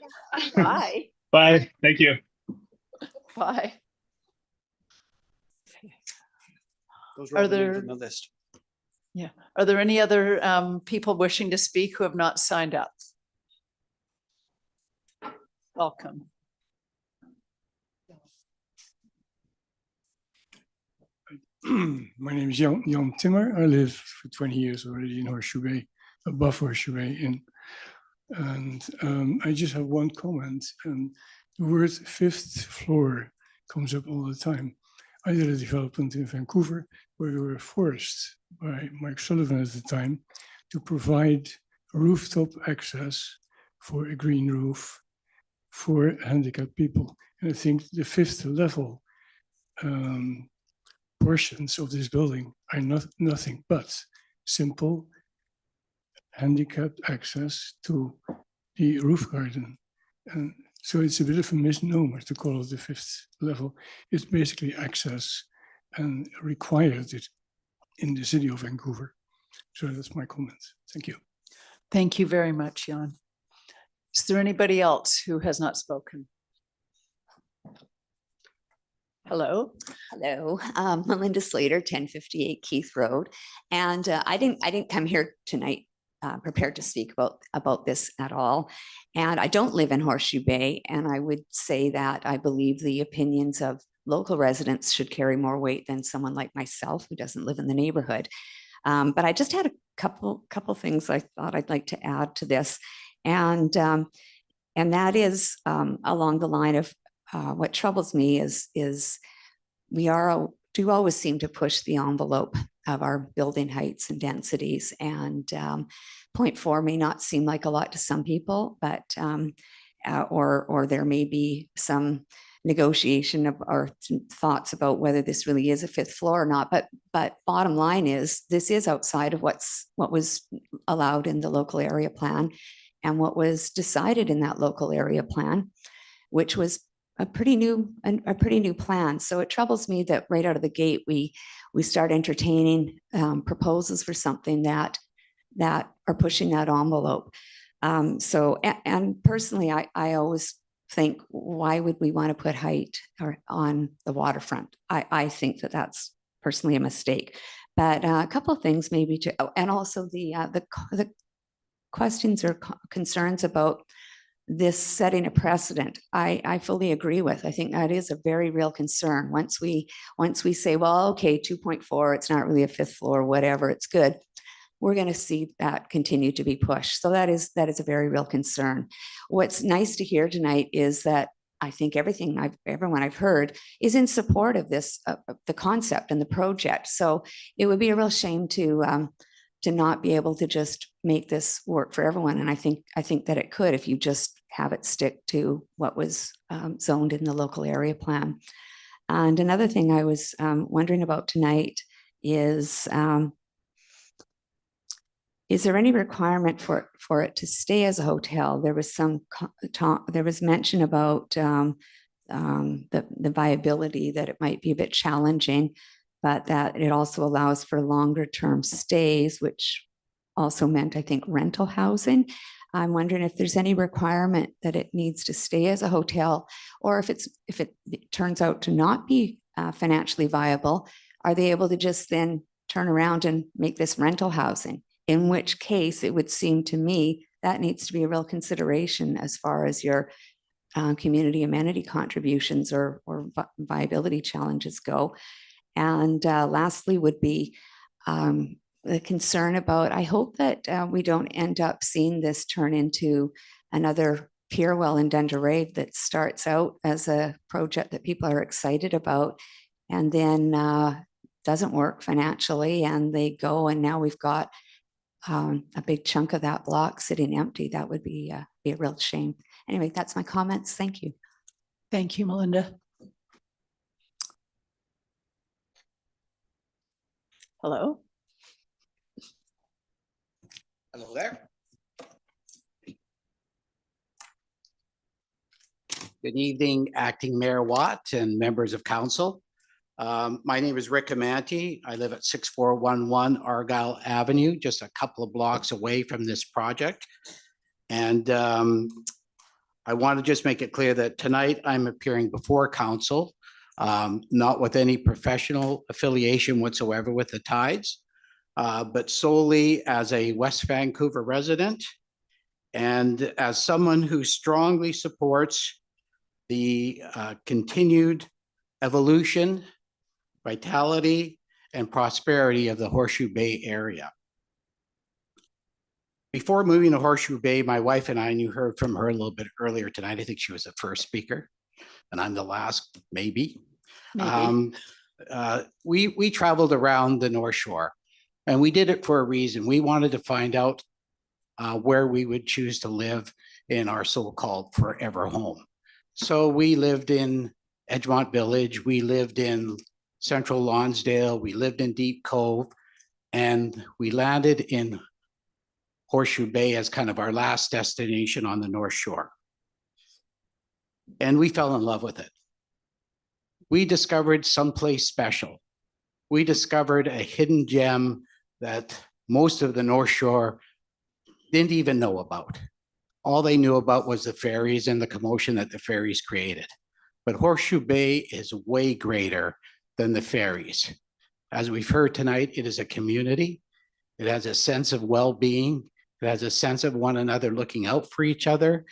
[SPEAKER 4] Bye.
[SPEAKER 20] Bye. Thank you.
[SPEAKER 4] Bye.
[SPEAKER 2] Those
[SPEAKER 4] Are
[SPEAKER 2] all the names
[SPEAKER 4] there-
[SPEAKER 2] on the list.
[SPEAKER 4] Yeah. Are there any other people wishing to speak who have not signed up? Welcome.
[SPEAKER 21] My name is Jan Timmer. I live for 20 years already in Horseshoe Bay, above Horseshoe Bay. And I just have one comment. The word fifth floor comes up all the time. I did a development in Vancouver where we were forced by Mike Sullivan at the time to provide rooftop access for a green roof for handicapped people. And I think the fifth level portions of this building are nothing but simple handicapped access to the roof garden. And so it's a bit of a misnomer to call it the fifth level. It's basically access and required it in the city of Vancouver. So that's my comment. Thank you.
[SPEAKER 4] Thank you very much, Jan. Is there anybody else who has not spoken? Hello.
[SPEAKER 22] Hello, Melinda Slater, 1058 Keith Road. And I didn't come here tonight prepared to speak about this at all. And I don't live in Horseshoe Bay. And I would say that I believe the opinions of local residents should carry more weight than someone like myself who doesn't live in the neighborhood. But I just had a couple things I thought I'd like to add to this. And that is along the line of what troubles me is we do always seem to push the envelope of our building heights and densities. And 0.4 may not seem like a lot to some people, but or there may be some negotiation or thoughts about whether this really is a fifth floor or not. But bottom line is this is outside of what was allowed in the local area plan and what was decided in that local area plan, which was a pretty new plan. So it troubles me that right out of the gate we start entertaining proposals for something that are pushing that envelope. And personally, I always think, why would we want to put height on the waterfront? I think that that's personally a mistake. But a couple of things maybe and also the questions or concerns about this setting a precedent, I fully agree with. I think that is a very real concern. Once we say, well, okay, 2.4, it's not really a fifth floor, whatever, it's good. We're going to see that continue to be pushed. So that is a very real concern. What's nice to hear tonight is that I think everyone I've heard is in support of this, the concept and the project. So it would be a real shame to not be able to just make this work for everyone. And I think that it could if you just have it stick to what was zoned in the local area plan. And another thing I was wondering about tonight is there any requirement for it to stay as a hotel? There was there was mention about the viability, that it might be a bit challenging, but that it also allows for longer term stays, which also meant, I think, rental housing. I'm wondering if there's any requirement that it needs to stay as a hotel, or if it turns out to not be financially viable, are they able to just then turn around and make this rental housing? In which case, it would seem to me that needs to be a real consideration as far as your community amenity contributions or viability challenges go. And lastly would be the concern about, I hope that we don't end up seeing this turn into another Pier Well in Dunderave that starts out as a project that people are excited about and then doesn't work financially and they go and now we've got a big chunk of that block sitting empty. That would be a real shame. Anyway, that's my comments. Thank you.
[SPEAKER 15] Thank you, Melinda. Hello.
[SPEAKER 1] Hello there. Good evening, Acting Mayor Watt and members of council. My name is Rick Amanti. I live at 6411 Argyle Avenue, just a couple of blocks away from this project. And I want to just make it clear that tonight I'm appearing before council, not with any professional affiliation whatsoever with the Tides, but solely as a West Vancouver resident and as someone who strongly supports the continued evolution, vitality, and prosperity of the Horseshoe Bay area. Before moving to Horseshoe Bay, my wife and I, and you heard from her a little bit earlier tonight, I think she was the first speaker, and I'm the last, maybe. We traveled around the North Shore, and we did it for a reason. We wanted to find out where we would choose to live in our so-called forever home. So we lived in Edgemont Village, we lived in Central Lonsdale, we lived in Deep Cove, and we landed in Horseshoe Bay as kind of our last destination on the North Shore. And we fell in love with it. We discovered someplace special. We discovered a hidden gem that most of the North Shore didn't even know about. All they knew about was the ferries and the commotion that the ferries created. But Horseshoe Bay is way greater than the ferries. As we've heard tonight, it is a community. It has a sense of well-being. It has a sense of one another looking out for each other.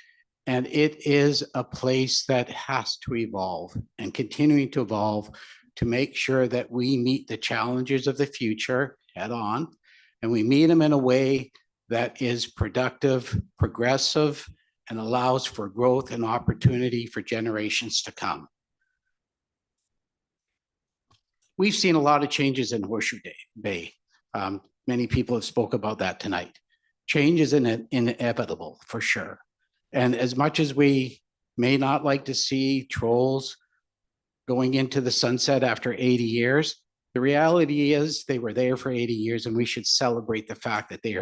[SPEAKER 1] And it is a place that has to evolve and continuing to evolve to make sure that we meet the challenges of the future head on. And we meet them in a way that is productive, progressive, and allows for growth and opportunity for generations to come. We've seen a lot of changes in Horseshoe Bay. Many people have spoke about that tonight. Change is inevitable for sure. And as much as we may not like to see trolls going into the sunset after 80 years, the reality is they were there for 80 years and we should celebrate the fact that they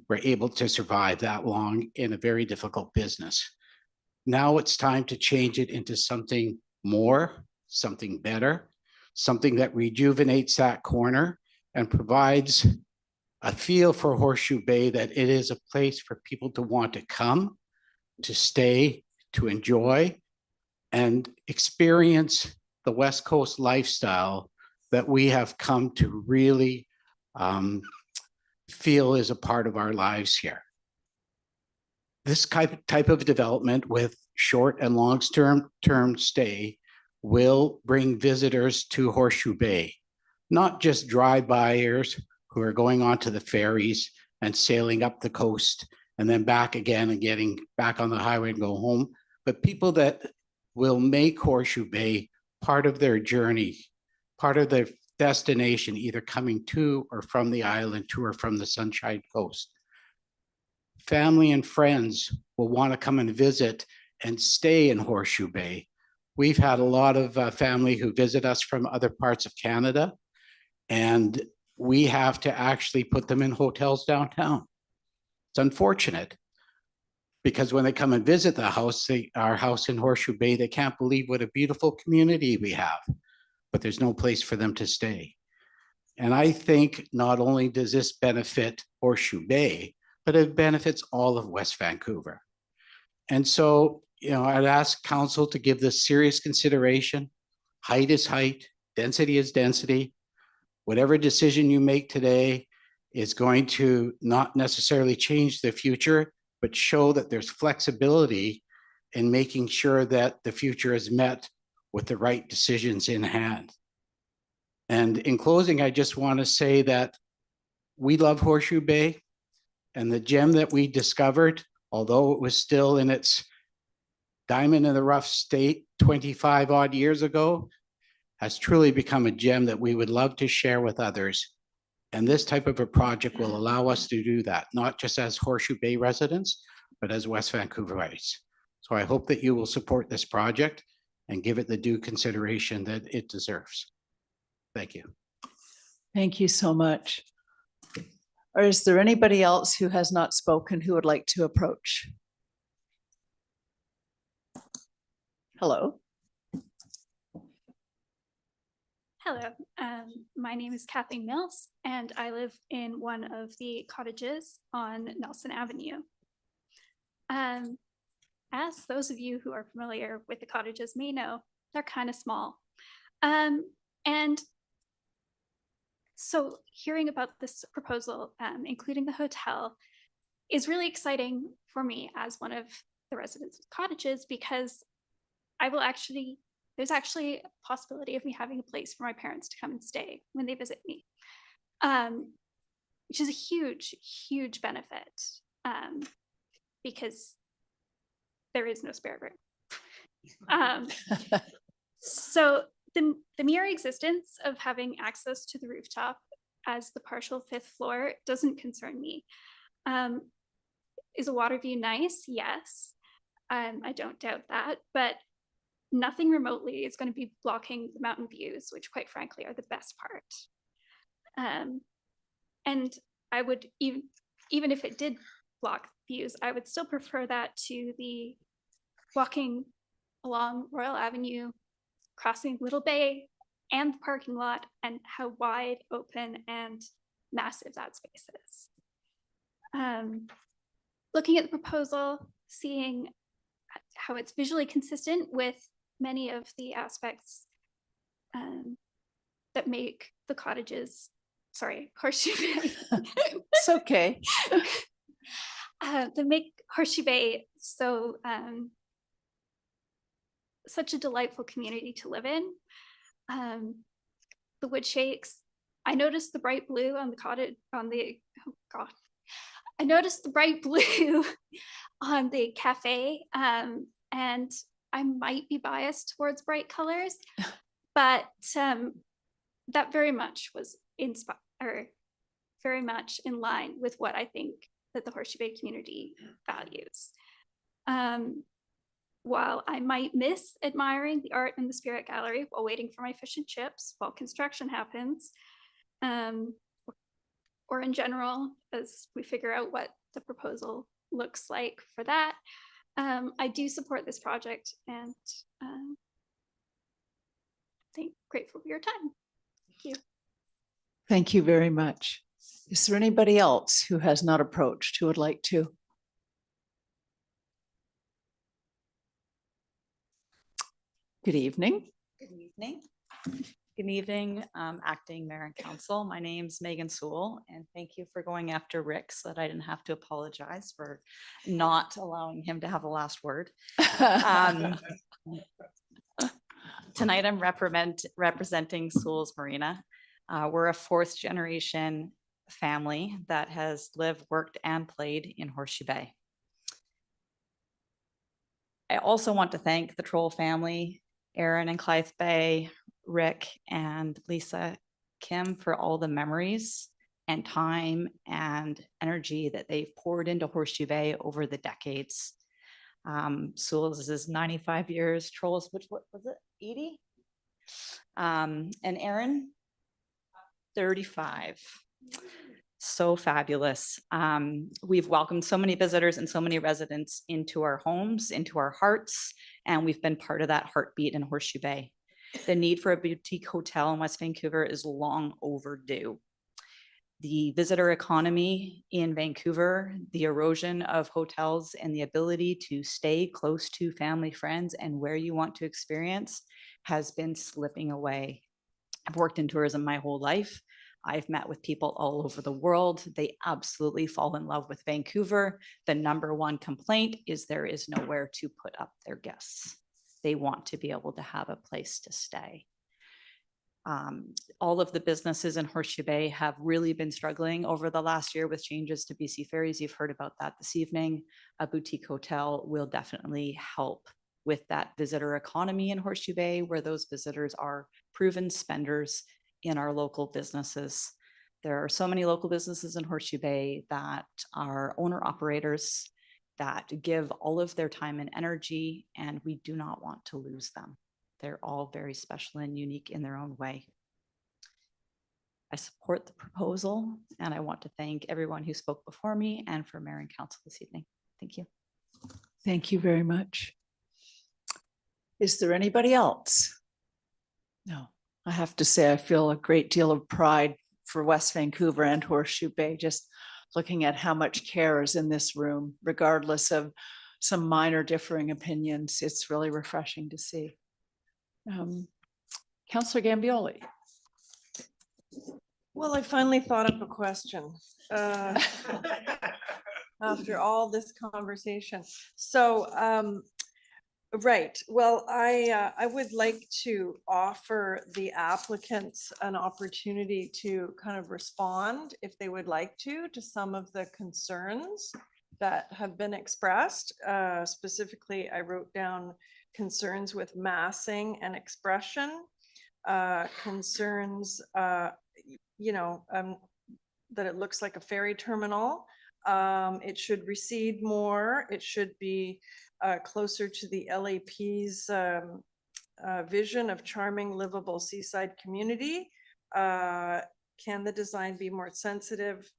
[SPEAKER 1] were able to survive that long in a very difficult business. Now it's time to change it into something more, something better, something that rejuvenates that corner and provides a feel for Horseshoe Bay that it is a place for people to want to come, to stay, to enjoy, and experience the West Coast lifestyle that we have come to really feel is a part of our lives here. This type of development with short and long-term stay will bring visitors to Horseshoe Bay, not just drive-byers who are going onto the ferries and sailing up the coast and then back again and getting back on the highway and go home, but people that will make Horseshoe Bay part of their journey, part of their destination, either coming to or from the island, to or from the Sunshine Coast. Family and friends will want to come and visit and stay in Horseshoe Bay. We've had a lot of family who visit us from other parts of Canada, and we have to actually put them in hotels downtown. It's unfortunate because when they come and visit the house, our house in Horseshoe Bay, they can't believe what a beautiful community we have, but there's no place for them to stay. And I think not only does this benefit Horseshoe Bay, but it benefits all of West Vancouver. And so, I'd ask council to give this serious consideration. Height is height, density is density. Whatever decision you make today is going to not necessarily change the future, but show that there's flexibility in making sure that the future is met with the right decisions in hand. And in closing, I just want to say that we love Horseshoe Bay, and the gem that we discovered, although it was still in its diamond in the rough state 25 odd years ago, has truly become a gem that we would love to share with others. And this type of a project will allow us to do that, not just as Horseshoe Bay residents, but as West Vancouverites. So I hope that you will support this project and give it the due consideration that it deserves. Thank you.
[SPEAKER 4] Thank you so much. Or is there anybody else who has not spoken who would like to approach? Hello.
[SPEAKER 3] Hello, my name is Kathleen Mills, and I live in one of the cottages on Nelson Avenue. As those of you who are familiar with the cottages may know, they're kind of small. And so hearing about this proposal, including the hotel, is really exciting for me as one of the residents of cottages, because there's actually a possibility of me having a place for my parents to come and stay when they visit me, which is a huge, huge benefit, because there is no spare room. So the mere existence of having access to the rooftop as the partial 5th floor doesn't concern me. Is a water view nice? Yes. I don't doubt that, but nothing remotely is going to be blocking the mountain views, which quite frankly are the best part. And I would, even if it did block views, I would still prefer that to the walking along Royal Avenue, crossing Little Bay and the parking lot, and how wide open and massive that space is. Looking at the proposal, seeing how it's visually consistent with many of the aspects that make the cottages, Horseshoe Bay.
[SPEAKER 4] It's okay.
[SPEAKER 3] That make Horseshoe Bay so such a delightful community to live in. The wood shakes. I noticed the bright blue on the cottage oh God. I noticed the bright blue on the cafe, and I might be biased towards bright colors, but that very much was very much in line with what I think that the Horseshoe Bay community values. While I might miss admiring the art in the Spirit Gallery while waiting for my fish and chips while construction happens, or in general, as we figure out what the proposal looks like for that, I do support this project, and grateful for your time. Thank you.
[SPEAKER 4] Thank you very much. Is there anybody else who has not approached who would like to? Good evening.
[SPEAKER 5] Good evening. Good evening, Acting Mayor and Council. My name's Megan Sewell, and thank you for going after Rick so that I didn't have to apologize for not allowing him to have the last word. Tonight, I'm representing Sewell's Marina. We're a 4th generation family that has lived, worked, and played in Horseshoe Bay. I also want to thank the Troll family, Aaron and Clive Bay, Rick and Lisa Kim, for all the memories and time and energy that they've poured into Horseshoe Bay over the decades. Sewell's is 95 years, Trolls, what was it, 80? And Aaron, 35. So fabulous. We've welcomed so many visitors and so many residents into our homes, into our hearts, and we've been part of that heartbeat in Horseshoe Bay. The need for a boutique hotel in West Vancouver is long overdue. The visitor economy in Vancouver, the erosion of hotels, and the ability to stay close to family, friends, and where you want to experience has been slipping away. I've worked in tourism my whole life. I've met with people all over the world. They absolutely fall in love with Vancouver. The number one complaint is there is nowhere to put up their guests. They want to be able to have a place to stay. All of the businesses in Horseshoe Bay have really been struggling over the last year with changes to BC Ferries. You've heard about that this evening. A boutique hotel will definitely help with that visitor economy in Horseshoe Bay, where those visitors are proven spenders in our local businesses. There are so many local businesses in Horseshoe Bay that are owner operators that give all of their time and energy, and we do not want to lose them. They're all very special and unique in their own way. I support the proposal, and I want to thank everyone who spoke before me and for Mayor and Council this evening. Thank you.
[SPEAKER 4] Thank you very much. Is there anybody else? No, I have to say, I feel a great deal of pride for West Vancouver and Horseshoe Bay, just looking at how much care is in this room, regardless of some minor differing opinions. It's really refreshing to see. Councillor Gambioli.
[SPEAKER 6] Well, I finally thought up a question after all this conversation. So, right. Well, I would like to offer the applicants an opportunity to kind of respond, if they would like to some of the concerns that have been expressed. Specifically, I wrote down concerns with massing and expression, concerns, you know, that it looks like a ferry terminal. It should recede more. It should be closer to the LAP's vision of charming, livable seaside community. Can the design be more sensitive?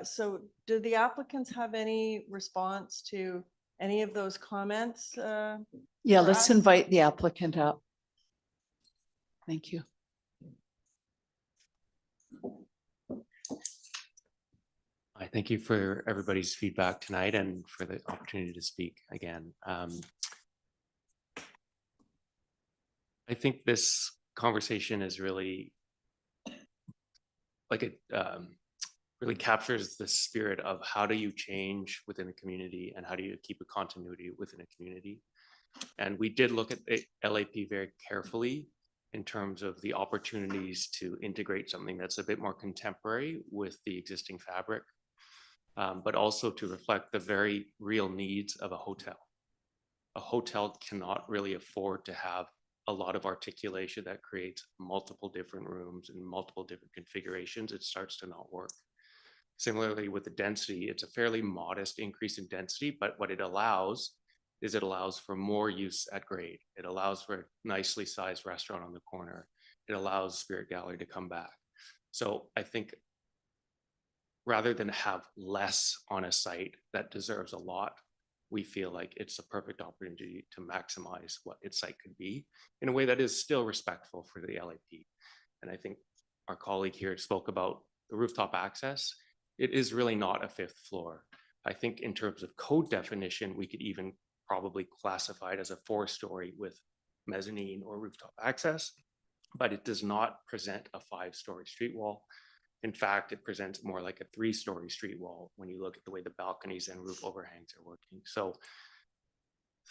[SPEAKER 6] So do the applicants have any response to any of those comments?
[SPEAKER 4] Yeah,
[SPEAKER 6] for
[SPEAKER 4] let's
[SPEAKER 6] us?
[SPEAKER 4] invite the applicant up. Thank you.
[SPEAKER 7] I thank you for everybody's feedback tonight and for the opportunity to speak again. I think this conversation is really like it really captures the spirit of how do you change within a community and how do you keep a continuity within a community. And we did look at the LAP very carefully in terms of the opportunities to integrate something that's a bit more contemporary with the existing fabric, but also to reflect the very real needs of a hotel. A hotel cannot really afford to have a lot of articulation that creates multiple different rooms and multiple different configurations. It starts to not work. Similarly with the density, it's a fairly modest increase in density, but what it allows is it allows for more use at grade. It allows for a nicely sized restaurant on the corner. It allows Spirit Gallery to come back. So I think rather than have less on a site that deserves a lot, we feel like it's a perfect opportunity to maximize what its site could be in a way that is still respectful for the LAP. And I think our colleague here spoke about the rooftop access. It is really not a fifth floor. I think in terms of code definition, we could even probably classify it as a 4-story with mezzanine or rooftop access, but it does not present a 5-story street wall. In fact, it presents more like a 3-story street wall when you look at the way the balconies and roof overhangs are working. So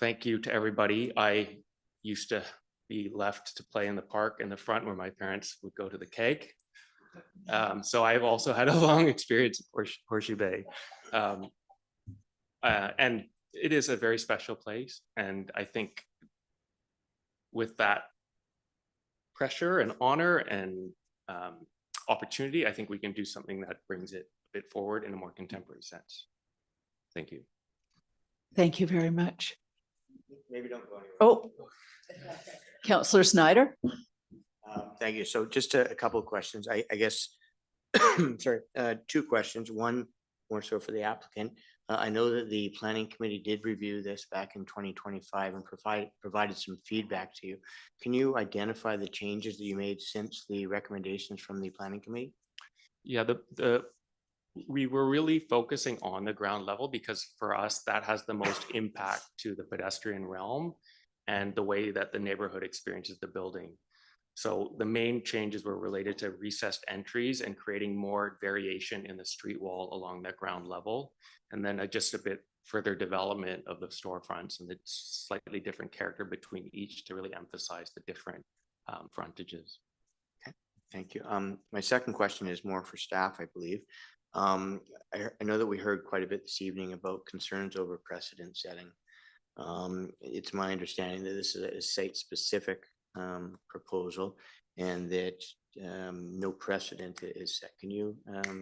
[SPEAKER 7] thank you to everybody. I used to be left to play in the park in the front where my parents would go to the keg. So I've also had a long experience at Horseshoe Bay. And it is a very special place. And I think with that pressure and honor and opportunity, I think we can do something that brings it a bit forward in a more contemporary sense. Thank you.
[SPEAKER 4] Thank you very much.
[SPEAKER 23] Maybe don't go anywhere.
[SPEAKER 4] Oh, Councillor Snyder.
[SPEAKER 23] Thank you. So just a couple of questions. I guess, sorry, 2 questions. One more so for the applicant. I know that the planning committee did review this back in 2025 and provided some feedback to you. Can you identify the changes that you made since the recommendations from the planning committee?
[SPEAKER 7] Yeah, we were really focusing on the ground level because for us, that has the most impact to the pedestrian realm and the way that the neighborhood experiences the building. So the main changes were related to recessed entries and creating more variation in the street wall along that ground level. And then just a bit further development of the storefronts and the slightly different character between each to really emphasize the different frontages.
[SPEAKER 23] Okay, thank you. My second question is more for staff, I believe. I know that we heard quite a bit this evening about concerns over precedent setting. It's my understanding that this is a site-specific proposal and that no precedent is set. Can you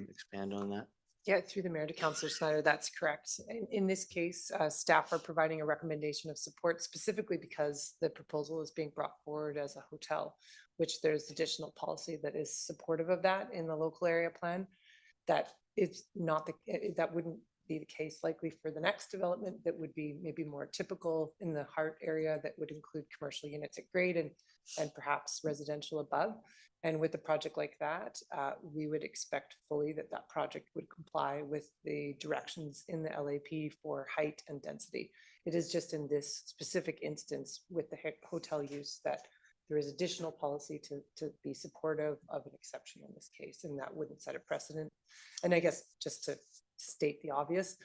[SPEAKER 23] expand on that?
[SPEAKER 8] Yeah, through the mayor to Councillor Snyder, that's correct. In this case, staff are providing a recommendation of support specifically because the proposal is being brought forward as a hotel, which there's additional policy that is supportive of that in the local area plan. That is not that wouldn't be the case likely for the next development that would be maybe more typical in the heart area that would include commercial units at grade and perhaps residential above. And with a project like that, we would expect fully that that project would comply with the directions in the LAP for height and density. It is just in this specific instance with the hotel use that there is additional policy to be supportive of an exception in this case, and that wouldn't set a precedent. And I guess just to state the obvious,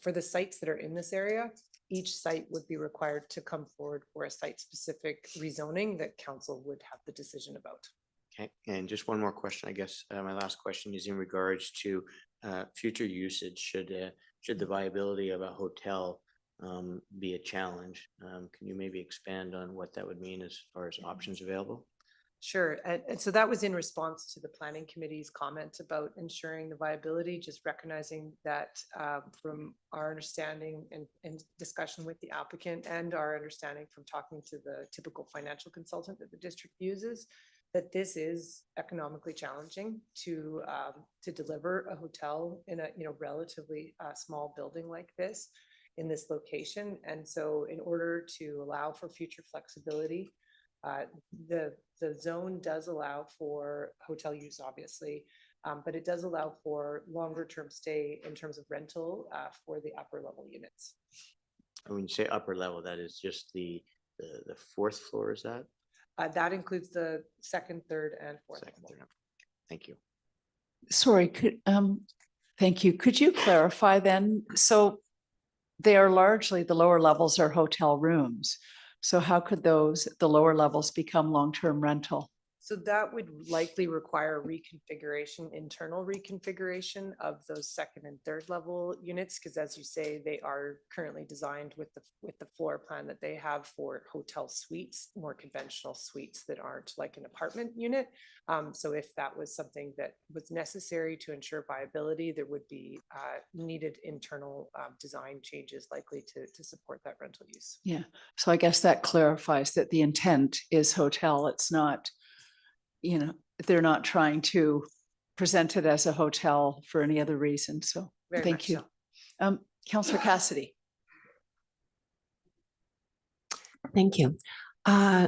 [SPEAKER 8] for the sites that are in this area, each site would be required to come forward for a site-specific rezoning that council would have the decision about.
[SPEAKER 23] Okay, and just one more question, I guess. My last question is in regards to future usage. Should the viability of a hotel be a challenge? Can you maybe expand on what that would mean as far as options available?
[SPEAKER 8] Sure. And so that was in response to the planning committee's comment about ensuring the viability, just recognizing that from our understanding and discussion with the applicant and our understanding from talking to the typical financial consultant that the district uses, that this is economically challenging to deliver a hotel in a relatively small building like this in this location. And so in order to allow for future flexibility, the zone does allow for hotel use, obviously, but it does allow for longer term stay in terms of rental for the upper level units.
[SPEAKER 23] And when you say upper level, that is just the fourth floor, is that?
[SPEAKER 8] That includes the second, third, and fourth.
[SPEAKER 23] Thank you.
[SPEAKER 4] Sorry, thank you. Could you clarify then? So they are largely, the lower levels are hotel rooms. So how could the lower levels become long-term rental?
[SPEAKER 8] So that would likely require reconfiguration, internal reconfiguration of those second and third level units, because as you say, they are currently designed with the floor plan that they have for hotel suites, more conventional suites that aren't like an apartment unit. So if that was something that was necessary to ensure viability, there would be needed internal design changes likely to support that rental use.
[SPEAKER 4] Yeah, so I guess that clarifies that the intent is hotel. It's not, they're not trying to present it as a hotel for any other reason. So
[SPEAKER 8] Very
[SPEAKER 4] thank
[SPEAKER 8] much
[SPEAKER 4] you. Councillor Cassidy.
[SPEAKER 10] Thank you.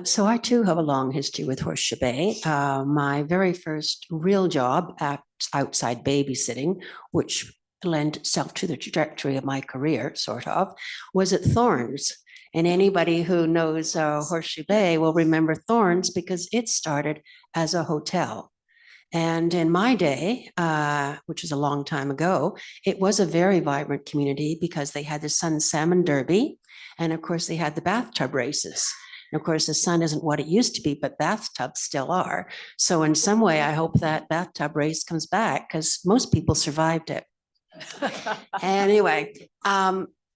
[SPEAKER 10] So I too have a long history with Horseshoe Bay. My very first real job at outside babysitting, which lent itself to the trajectory of my career, sort of, was at Thorns. And anybody who knows Horseshoe Bay will remember Thorns because it started as a hotel. And in my day, which is a long time ago, it was a very vibrant community because they had the Sun Salmon Derby. And of course, they had the bathtub races. And of course, the sun isn't what it used to be, but bathtubs still are. So in some way, I hope that bathtub race comes back because most people survived it. Anyway,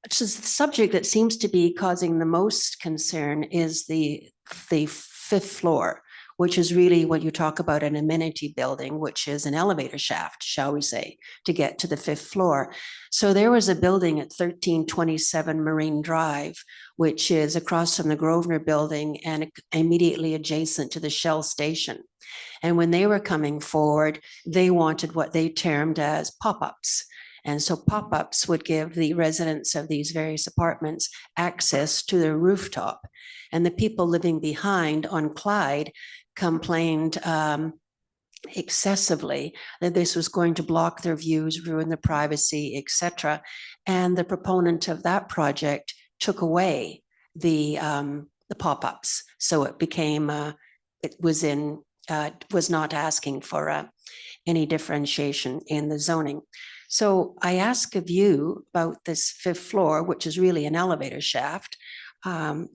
[SPEAKER 10] just the subject that seems to be causing the most concern is the fifth floor, which is really what you talk about an amenity building, which is an elevator shaft, shall we say, to get to the fifth floor. So there was a building at 1327 Marine Drive, which is across from the Grosvenor building and immediately adjacent to the Shell station. And when they were coming forward, they wanted what they termed as pop-ups. And so pop-ups would give the residents of these various apartments access to their rooftop. And the people living behind on Clyde complained excessively that this was going to block their views, ruin their privacy, etc. And the proponent of that project took away the pop-ups. So it became it was was not asking for any differentiation in the zoning. So I ask of you about this 5th floor, which is really an elevator shaft. And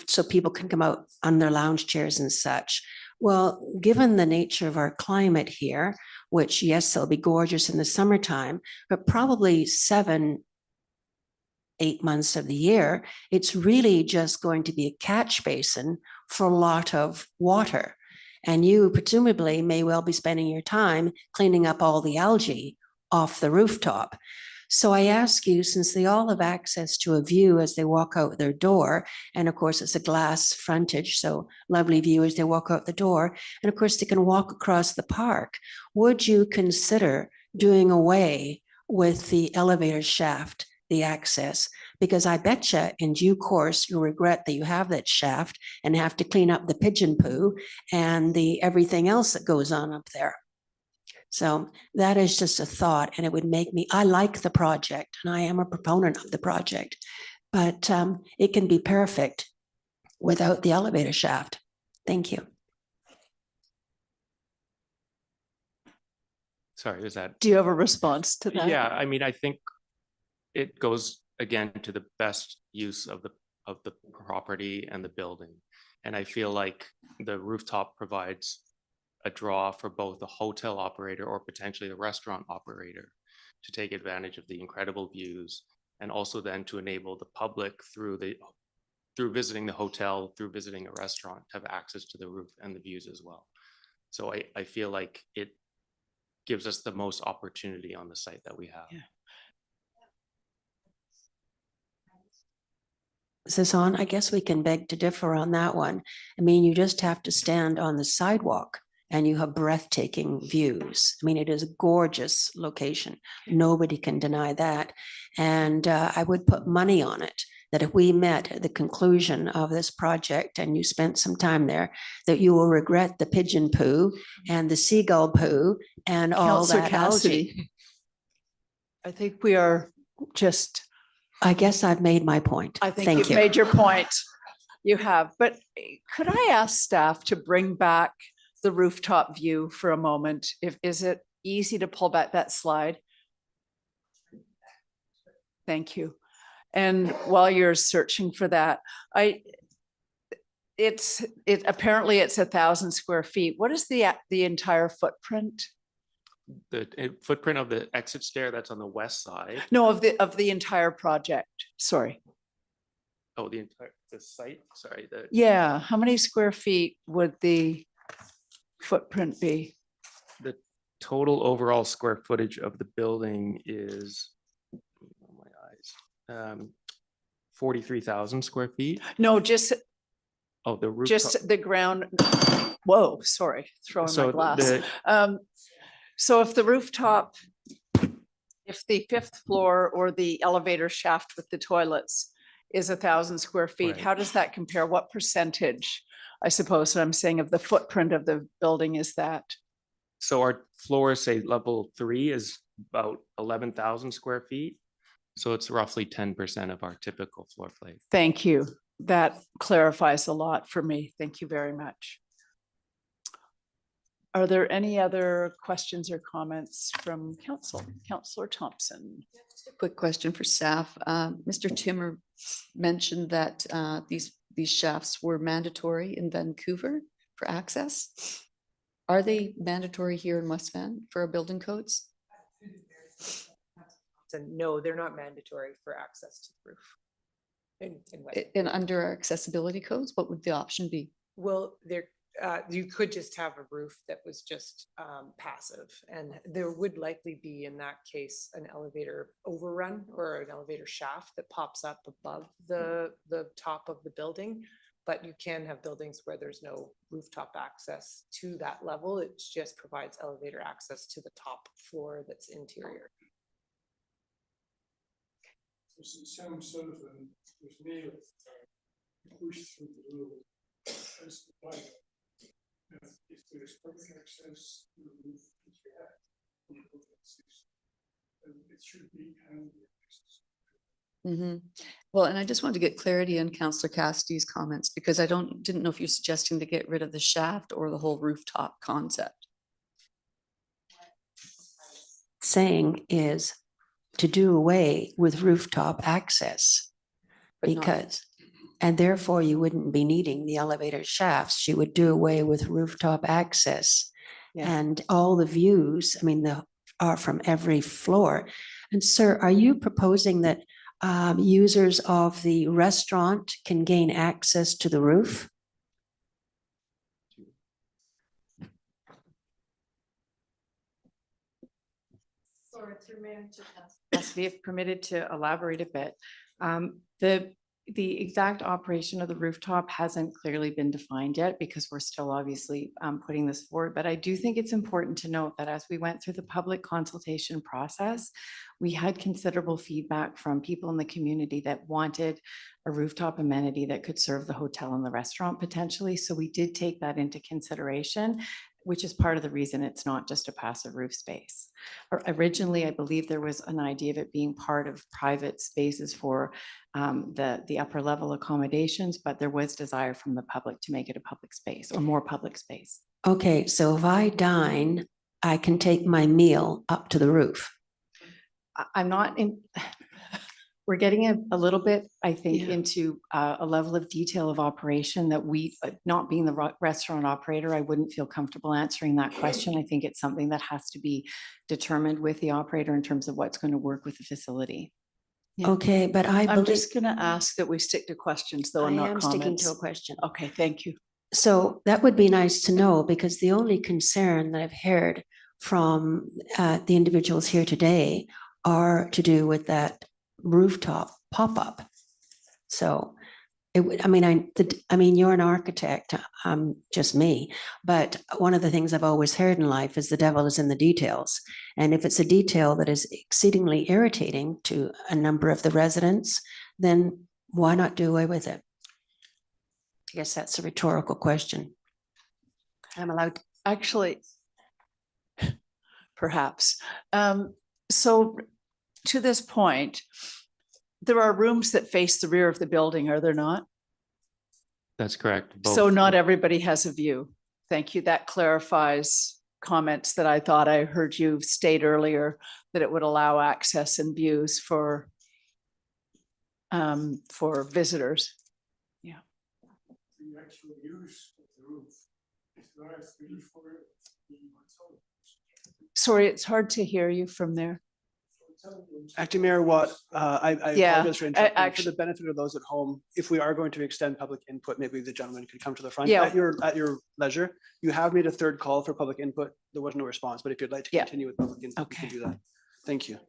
[SPEAKER 10] so people can come out on their lounge chairs and such. Well, given the nature of our climate here, which yes, it'll be gorgeous in the summertime, but probably 7, 8 months of the year, it's really just going to be a catch basin for a lot of water. And you presumably may well be spending your time cleaning up all the algae off the rooftop. So I ask you, since they all have access to a view as they walk out their door, and of course it's a glass frontage, so lovely view as they walk out the door, and of course they can walk across the park, would you consider doing away with the elevator shaft, the access? Because I betcha in due course you'll regret that you have that shaft and have to clean up the pigeon poo and the everything else that goes on up there. So that is just a thought, and it would make me, I like the project and I am a proponent of the project, but it can be perfect without the elevator shaft. Thank you.
[SPEAKER 7] Sorry, is that?
[SPEAKER 4] Do you have a response to that?
[SPEAKER 7] Yeah, I mean, I think it goes again to the best use of the property and the building. And I feel like the rooftop provides a draw for both the hotel operator or potentially the restaurant operator to take advantage of the incredible views, and also then to enable the public through visiting the hotel, through visiting a restaurant, to have access to the roof and the views as well. So I feel like it gives us the most opportunity on the site that we have.
[SPEAKER 4] Yeah.
[SPEAKER 10] Is this on? I guess we can beg to differ on that one. I mean, you just have to stand on the sidewalk and you have breathtaking views. I mean, it is a gorgeous location. Nobody can deny that. And I would put money on it that if we met at the conclusion of this project and you spent some time there, that you will regret the pigeon poo and the seagull poo and all
[SPEAKER 4] Councillor
[SPEAKER 10] that
[SPEAKER 4] Cassidy,
[SPEAKER 10] algae.
[SPEAKER 4] I think we are just,
[SPEAKER 10] I guess I've made my point.
[SPEAKER 4] I think
[SPEAKER 10] Thank
[SPEAKER 4] you've
[SPEAKER 10] you.
[SPEAKER 4] made your point. You have, but could I ask staff to bring back the rooftop view for a moment? Is it easy to pull back that slide? Thank you. And while you're searching for that, apparently it's 1,000 square feet. What is the entire footprint?
[SPEAKER 7] The footprint of the exit stair that's on the west side.
[SPEAKER 4] No, of the entire project. Sorry.
[SPEAKER 7] Oh, the site, sorry.
[SPEAKER 4] Yeah, how many square feet would the footprint be?
[SPEAKER 7] The total overall square footage of the building is, oh my eyes, 43,000 square feet.
[SPEAKER 4] No, just,
[SPEAKER 7] oh, the roof.
[SPEAKER 4] just the ground. Whoa, sorry, throwing my glass. So if the rooftop, if the 5th floor or the elevator shaft with the toilets is 1,000 square feet,
[SPEAKER 7] Right.
[SPEAKER 4] how does that compare? What percentage, I suppose what I'm saying, of the footprint of the building is that?
[SPEAKER 7] So our floor, say level 3 is about 11,000 square feet. So it's roughly 10% of our typical floor plate.
[SPEAKER 4] Thank you. That clarifies a lot for me. Thank you very much. Are there any other questions or comments from council? Councillor Thompson.
[SPEAKER 9] Just a quick question for staff. Mr. Timmer mentioned that these shafts were mandatory in Vancouver for access. Are they mandatory here in West Van for our building codes?
[SPEAKER 8] So no, they're not mandatory for access to the roof.
[SPEAKER 9] And under our accessibility codes, what would the option be?
[SPEAKER 8] Well, you could just have a roof that was just passive, and there would likely be in that case an elevator overrun or an elevator shaft that pops up above the top of the building. But you can have buildings where there's no rooftop access to that level. It just provides elevator access to the top floor that's interior.
[SPEAKER 21] Sam Sullivan was mayor pushed through the rule as the pilot. If there is public access to the roof, which we have, it should be handled.
[SPEAKER 9] Mhm. Well, and I just wanted to get clarity on Councillor Cassidy's comments because I didn't know if you're suggesting to get rid of the shaft or the whole rooftop concept.
[SPEAKER 10] Saying is to do away with rooftop access.
[SPEAKER 9] But not-
[SPEAKER 10] Because, and therefore you wouldn't be needing the elevator shafts. You would do away with rooftop access.
[SPEAKER 4] Yeah.
[SPEAKER 10] And all the views, I mean, are from every floor. And sir, are you proposing that users of the restaurant can gain access to the roof?
[SPEAKER 5] Cassidy, if permitted to elaborate a bit. The exact operation of the rooftop hasn't clearly been defined yet because we're still obviously putting this forward. But I do think it's important to note that as we went through the public consultation process, we had considerable feedback from people in the community that wanted a rooftop amenity that could serve the hotel and the restaurant potentially. So we did take that into consideration, which is part of the reason it's not just a passive roof space. Originally, I believe there was an idea of it being part of private spaces for the upper level accommodations, but there was desire from the public to make it a public space or more public space.
[SPEAKER 10] Okay, so if I dine, I can take my meal up to the roof.
[SPEAKER 5] I'm not in, we're getting a little bit, I think, into a level of detail of operation that we, not being the restaurant operator, I wouldn't feel comfortable answering that question. I think it's something that has to be determined with the operator in terms of what's going to work with the facility.
[SPEAKER 4] Yeah.
[SPEAKER 10] Okay, but I
[SPEAKER 4] I'm
[SPEAKER 10] believe,
[SPEAKER 4] just going to ask that we stick to questions though
[SPEAKER 10] I
[SPEAKER 4] and not
[SPEAKER 10] am
[SPEAKER 4] comments.
[SPEAKER 10] sticking to a question.
[SPEAKER 4] Okay, thank you.
[SPEAKER 10] So that would be nice to know because the only concern that I've heard from the individuals here today are to do with that rooftop pop-up. So it would, I mean, you're an architect, just me, but one of the things I've always heard in life is the devil is in the details. And if it's a detail that is exceedingly irritating to a number of the residents, then why not do away with it? I guess that's a rhetorical question.
[SPEAKER 4] I'm allowed, actually, perhaps. So to this point, there are rooms that face the rear of the building, are there not?
[SPEAKER 7] That's correct.
[SPEAKER 4] So
[SPEAKER 7] Both.
[SPEAKER 4] not everybody has a view. Thank you. That clarifies comments that I thought I heard you state earlier, that it would allow access and views for visitors. Yeah.
[SPEAKER 21] The actual use of the roof is really for the hotel.
[SPEAKER 4] Sorry, it's hard to hear you from there.
[SPEAKER 2] Acting Mayor Watt, I
[SPEAKER 4] Yeah,
[SPEAKER 2] apologize for interrupting. For
[SPEAKER 4] actually-
[SPEAKER 2] the benefit of those at home, if we are going to extend public input, maybe the gentleman could come to the front
[SPEAKER 4] Yeah.
[SPEAKER 2] at your leisure. You have made a third call for public input. There was no response, but if you'd like to continue with public input, we can do that. Thank you.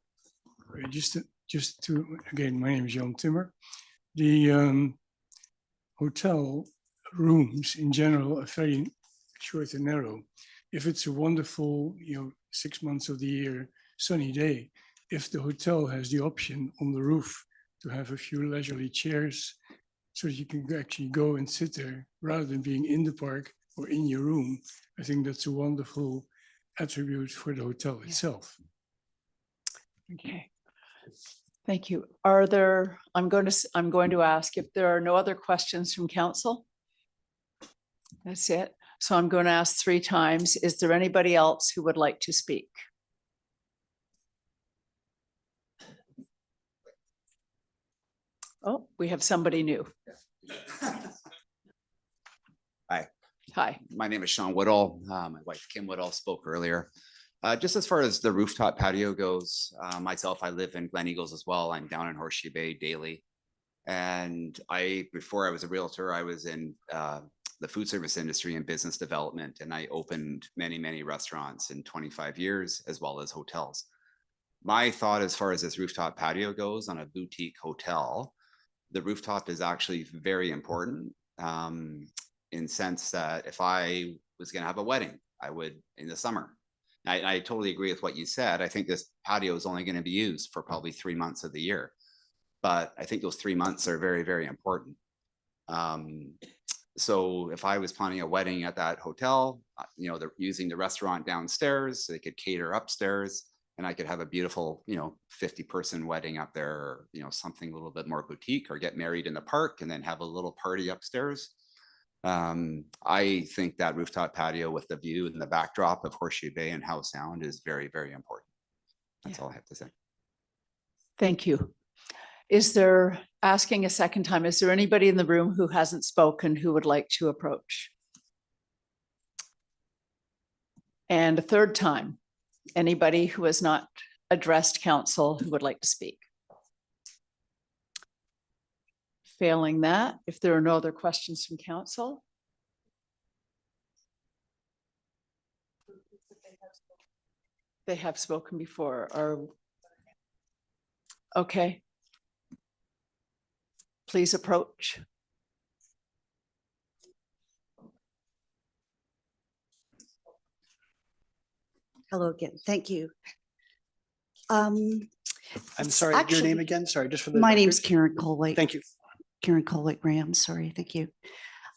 [SPEAKER 21] Right, just to, again, my name is Jan Timmer. The hotel rooms in general are very short and narrow. If it's a wonderful, 6 months of the year, sunny day, if the hotel has the option on the roof to have a few leisurely chairs so that you can actually go and sit there rather than being in the park or in your room, I think that's a wonderful attribute for the hotel itself.
[SPEAKER 4] Okay. Thank you. Are there, I'm going to ask if there are no other questions from council. That's it. So I'm going to ask 3 times. Is there anybody else who would like to speak? Oh, we have somebody new.
[SPEAKER 11] Hi.
[SPEAKER 4] Hi.
[SPEAKER 11] My name is Sean Woodall. My wife Kim Woodall spoke earlier. Just as far as the rooftop patio goes, myself, I live in Glen Eagles as well. I'm down in Horseshoe Bay daily. And before I was a realtor, I was in the food service industry and business development. And I opened many, many restaurants in 25 years, as well as hotels. My thought as far as this rooftop patio goes on a boutique hotel, the rooftop is actually very important in sense that if I was going to have a wedding, I would in the summer. I totally agree with what you said. I think this patio is only going to be used for probably 3 months of the year. But I think those 3 months are very, very important. So if I was planning a wedding at that hotel, they're using the restaurant downstairs, so they could cater upstairs. and I could have a beautiful, 50-person wedding up there, or, something a little bit more boutique, or get married in the park and then have a little party upstairs. I think that rooftop patio with the view and the backdrop of Horseshoe Bay and Howe Sound is very, very important. That's all I have to say.
[SPEAKER 4] Thank you. Is there, asking a second time, is there anybody in the room who hasn't spoken who would like to approach? And a third time, anybody who has not addressed council who would like to speak? Failing that, if there are no other questions from council. They have spoken before, or, okay. Please approach.
[SPEAKER 12] Hello again. Thank you.
[SPEAKER 2] I'm
[SPEAKER 12] It's
[SPEAKER 2] sorry, your
[SPEAKER 12] actually-
[SPEAKER 2] name again? Sorry, just for the.
[SPEAKER 12] My name's
[SPEAKER 2] record.
[SPEAKER 12] Karen Colway.
[SPEAKER 2] Thank you.
[SPEAKER 12] Karen Colway Graham, sorry, thank you.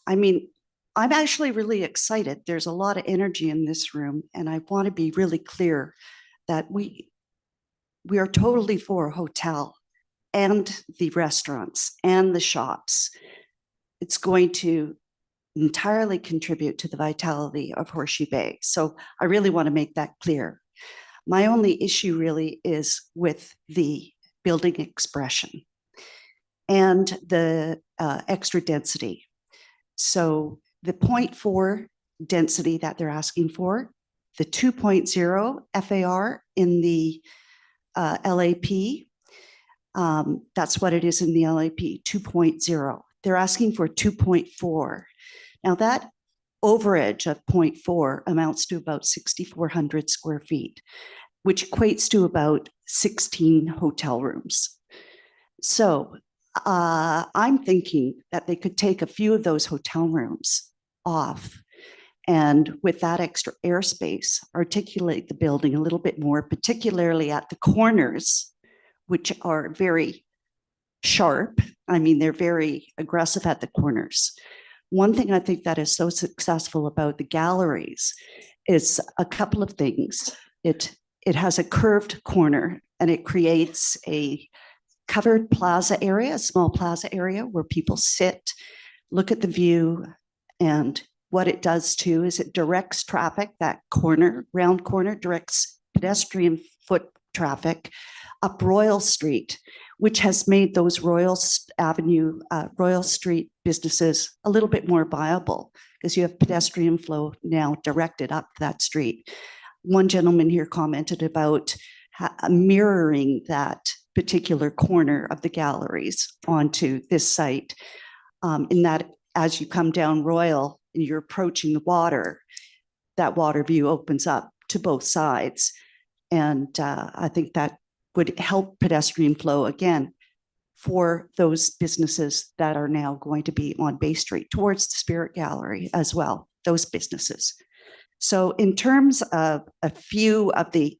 [SPEAKER 12] I mean, I'm actually really excited. There's a lot of energy in this room, and I want to be really clear that we are totally for a hotel and the restaurants and the shops. It's going to entirely contribute to the vitality of Horseshoe Bay. So I really want to make that clear. My only issue really is with the building expression and the extra density. So the 0.4 density that they're asking for, the 2.0 FAR in the LAP, that's what it is in the LAP, 2.0. They're asking for 2.4. Now that overage of 0.4 amounts to about 6,400 square feet, which equates to about 16 hotel rooms. So I'm thinking that they could take a few of those hotel rooms off, and with that extra airspace, articulate the building a little bit more, particularly at the corners, which are very sharp. I mean, they're very aggressive at the corners. One thing I think that is so successful about the galleries is a couple of things. It has a curved corner, and it creates a covered plaza area, a small plaza area where people sit, look at the view, and what it does too is it directs traffic, that corner, round corner, directs pedestrian foot traffic up Royal Street, which has made those Royal Street businesses a little bit more viable because you have pedestrian flow now directed up that street. One gentleman here commented about mirroring that particular corner of the galleries onto this site, in that as you come down Royal and you're approaching the water, that water view opens up to both sides. And I think that would help pedestrian flow again for those businesses that are now going to be on Bay Street towards the Spirit Gallery as well, those businesses. So in terms of a few of the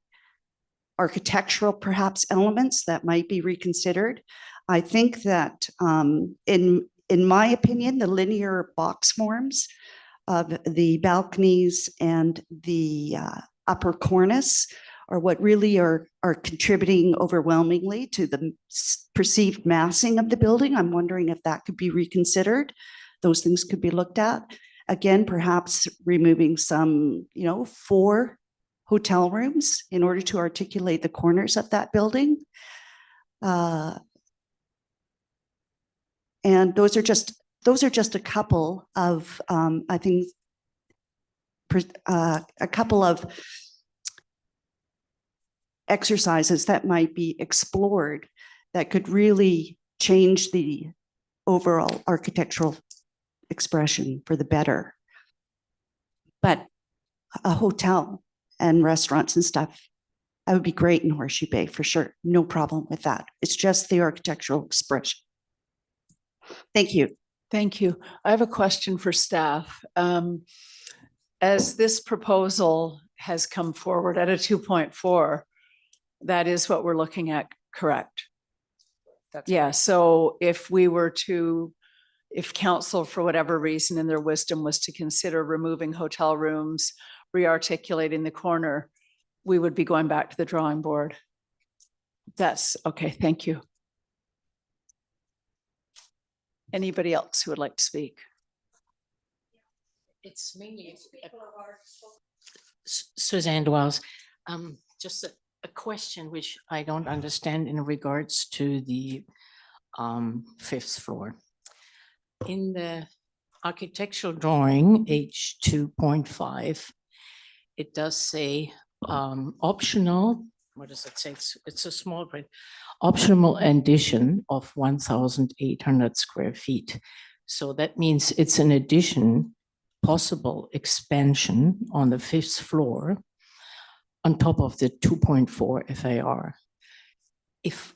[SPEAKER 12] architectural perhaps elements that might be reconsidered, I think that in my opinion, the linear box forms of the balconies and the upper cornice are what really are contributing overwhelmingly to the perceived massing of the building. I'm wondering if that could be reconsidered. Those things could be looked at. Again, perhaps removing some, 4 hotel rooms in order to articulate the corners of that building. And those are just a couple of, I think, a couple of exercises that might be explored that could really change the overall architectural expression for the better. But a hotel and restaurants and stuff, that would be great in Horseshoe Bay for sure. No problem with that. It's just the architectural expression. Thank you.
[SPEAKER 4] Thank you. I have a question for staff. As this proposal has come forward at a 2.4, that is what we're looking at, correct? Yeah, so if council, for whatever reason in their wisdom, was to consider removing hotel rooms, re-articulating the corner, we would be going back to the drawing board. That's okay. Thank you. Anybody else who would like to speak?
[SPEAKER 13] It's mainly Suzanne Dwells. Just a question which I don't understand in regards to the fifth floor. In the architectural drawing, H 2.5, it does say optional, what does it say? It's a small print, optional addition of 1,800 square feet. So that means it's an addition, possible expansion on the fifth floor on top of the 2.4 FAR. If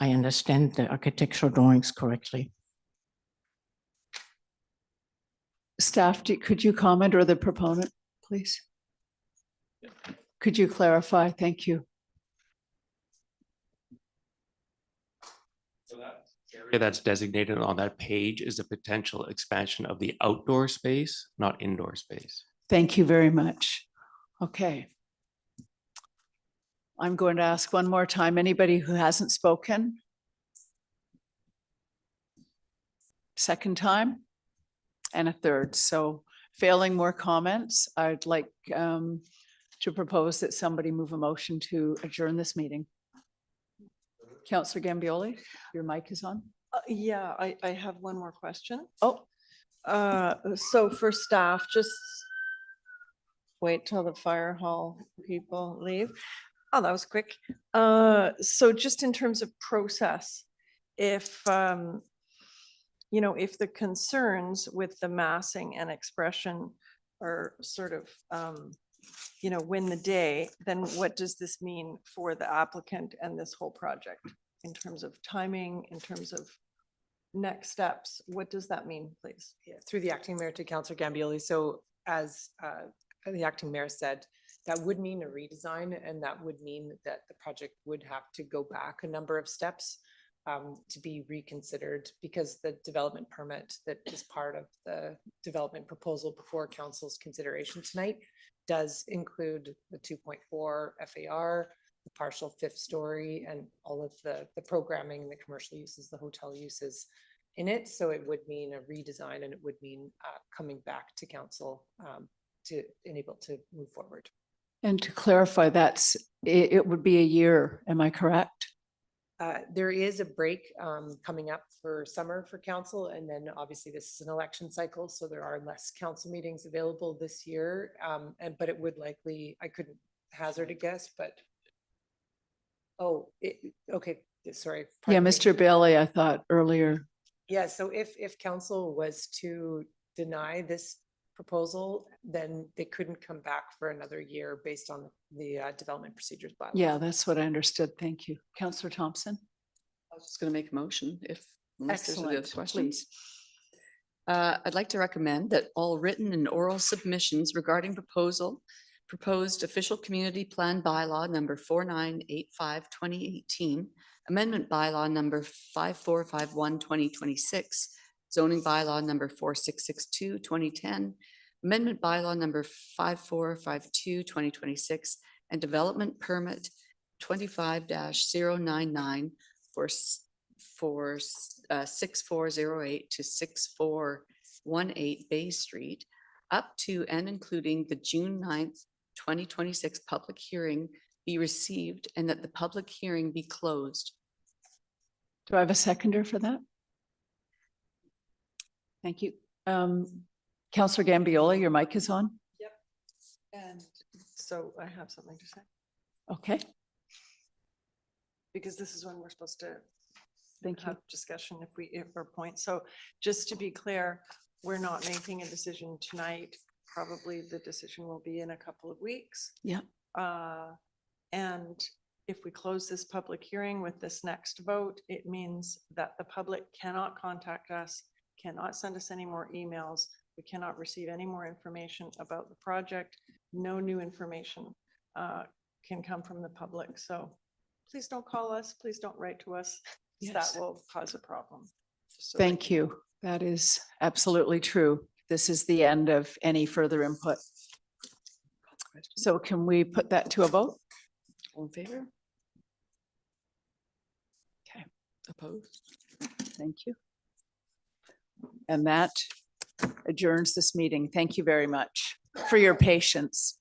[SPEAKER 13] I understand the architectural drawings correctly.
[SPEAKER 4] Staff, could you comment, or the proponent, please? Could you clarify? Thank you.
[SPEAKER 7] Area that's designated on that page is a potential expansion of the outdoor space, not indoor space.
[SPEAKER 4] Thank you very much. Okay. I'm going to ask one more time, anybody who hasn't spoken? Second time and a third. So failing more comments, I'd like to propose that somebody move a motion to adjourn this meeting. Councillor Gambioli, your mic is on.
[SPEAKER 6] Yeah, I have one more question.
[SPEAKER 4] Oh.
[SPEAKER 6] So for staff, just wait till the fire hall people leave. Oh, that was quick. So just in terms of process, if, you know, if the concerns with the massing and expression are sort of, you know, win the day, then what does this mean for the applicant and this whole project in terms of timing, in terms of next steps? What does that mean, please?
[SPEAKER 8] Yeah, through the acting mayor to Councillor Gambioli. So as the acting mayor said, that would mean a redesign, and that would mean that the project would have to go back a number of steps to be reconsidered, because the development permit that is part of the development proposal before council's consideration tonight does include the 2.4 FAR, the partial fifth story, and all of the programming, the commercial uses, the hotel uses in it. So it would mean a redesign, and it would mean coming back to council to enable to move forward.
[SPEAKER 4] And to clarify, it would be a year, am I correct?
[SPEAKER 8] There is a break coming up for summer for council, and then obviously this is an election cycle, so there are less council meetings available this year. But it would likely, I couldn't hazard a guess, but okay, sorry.
[SPEAKER 4] Yeah,
[SPEAKER 8] pardon me.
[SPEAKER 4] Mr. Bailey, I thought earlier.
[SPEAKER 8] Yeah, so if council was to deny this proposal, then they couldn't come back for another year based on the development procedures bylaw.
[SPEAKER 4] Yeah, that's what I understood. Thank you. Councillor Thompson.
[SPEAKER 9] I was just going to make a motion if unless there's any other
[SPEAKER 4] Excellent,
[SPEAKER 9] questions. I'd like to recommend that all written and oral submissions regarding proposed official community plan bylaw number 4985/2018, amendment bylaw number 5451/2026, zoning bylaw number 4662/2010, amendment bylaw number 5452/2026, and development permit 25-099 for 6408 to 6418 Bay Street, up to and including the June 9th, 2026 public hearing be received, and that the public hearing be closed.
[SPEAKER 4] Do I have a seconder for that? Thank you. Councillor Gambioli, your mic is on.
[SPEAKER 6] Yep. And so I have something to say,
[SPEAKER 4] Okay,
[SPEAKER 6] because this is when we're supposed to
[SPEAKER 4] thank you.
[SPEAKER 6] have discussion if our point. So just to be clear, we're not making a decision tonight. Probably the decision will be in a couple of weeks.
[SPEAKER 4] Yeah.
[SPEAKER 6] And if we close this public hearing with this next vote, it means that the public cannot contact us, cannot send us any more emails. We cannot receive any more information about the project. No new information can come from the public. So please don't call us. Please don't write to us.
[SPEAKER 4] Yes.
[SPEAKER 6] That will cause a problem. So
[SPEAKER 4] Thank you. That is absolutely true. This is the end of any further input. So can we put that to a vote?
[SPEAKER 9] All in favor? Okay, opposed?
[SPEAKER 4] Thank you. And that adjourns this meeting. Thank you very much for your patience.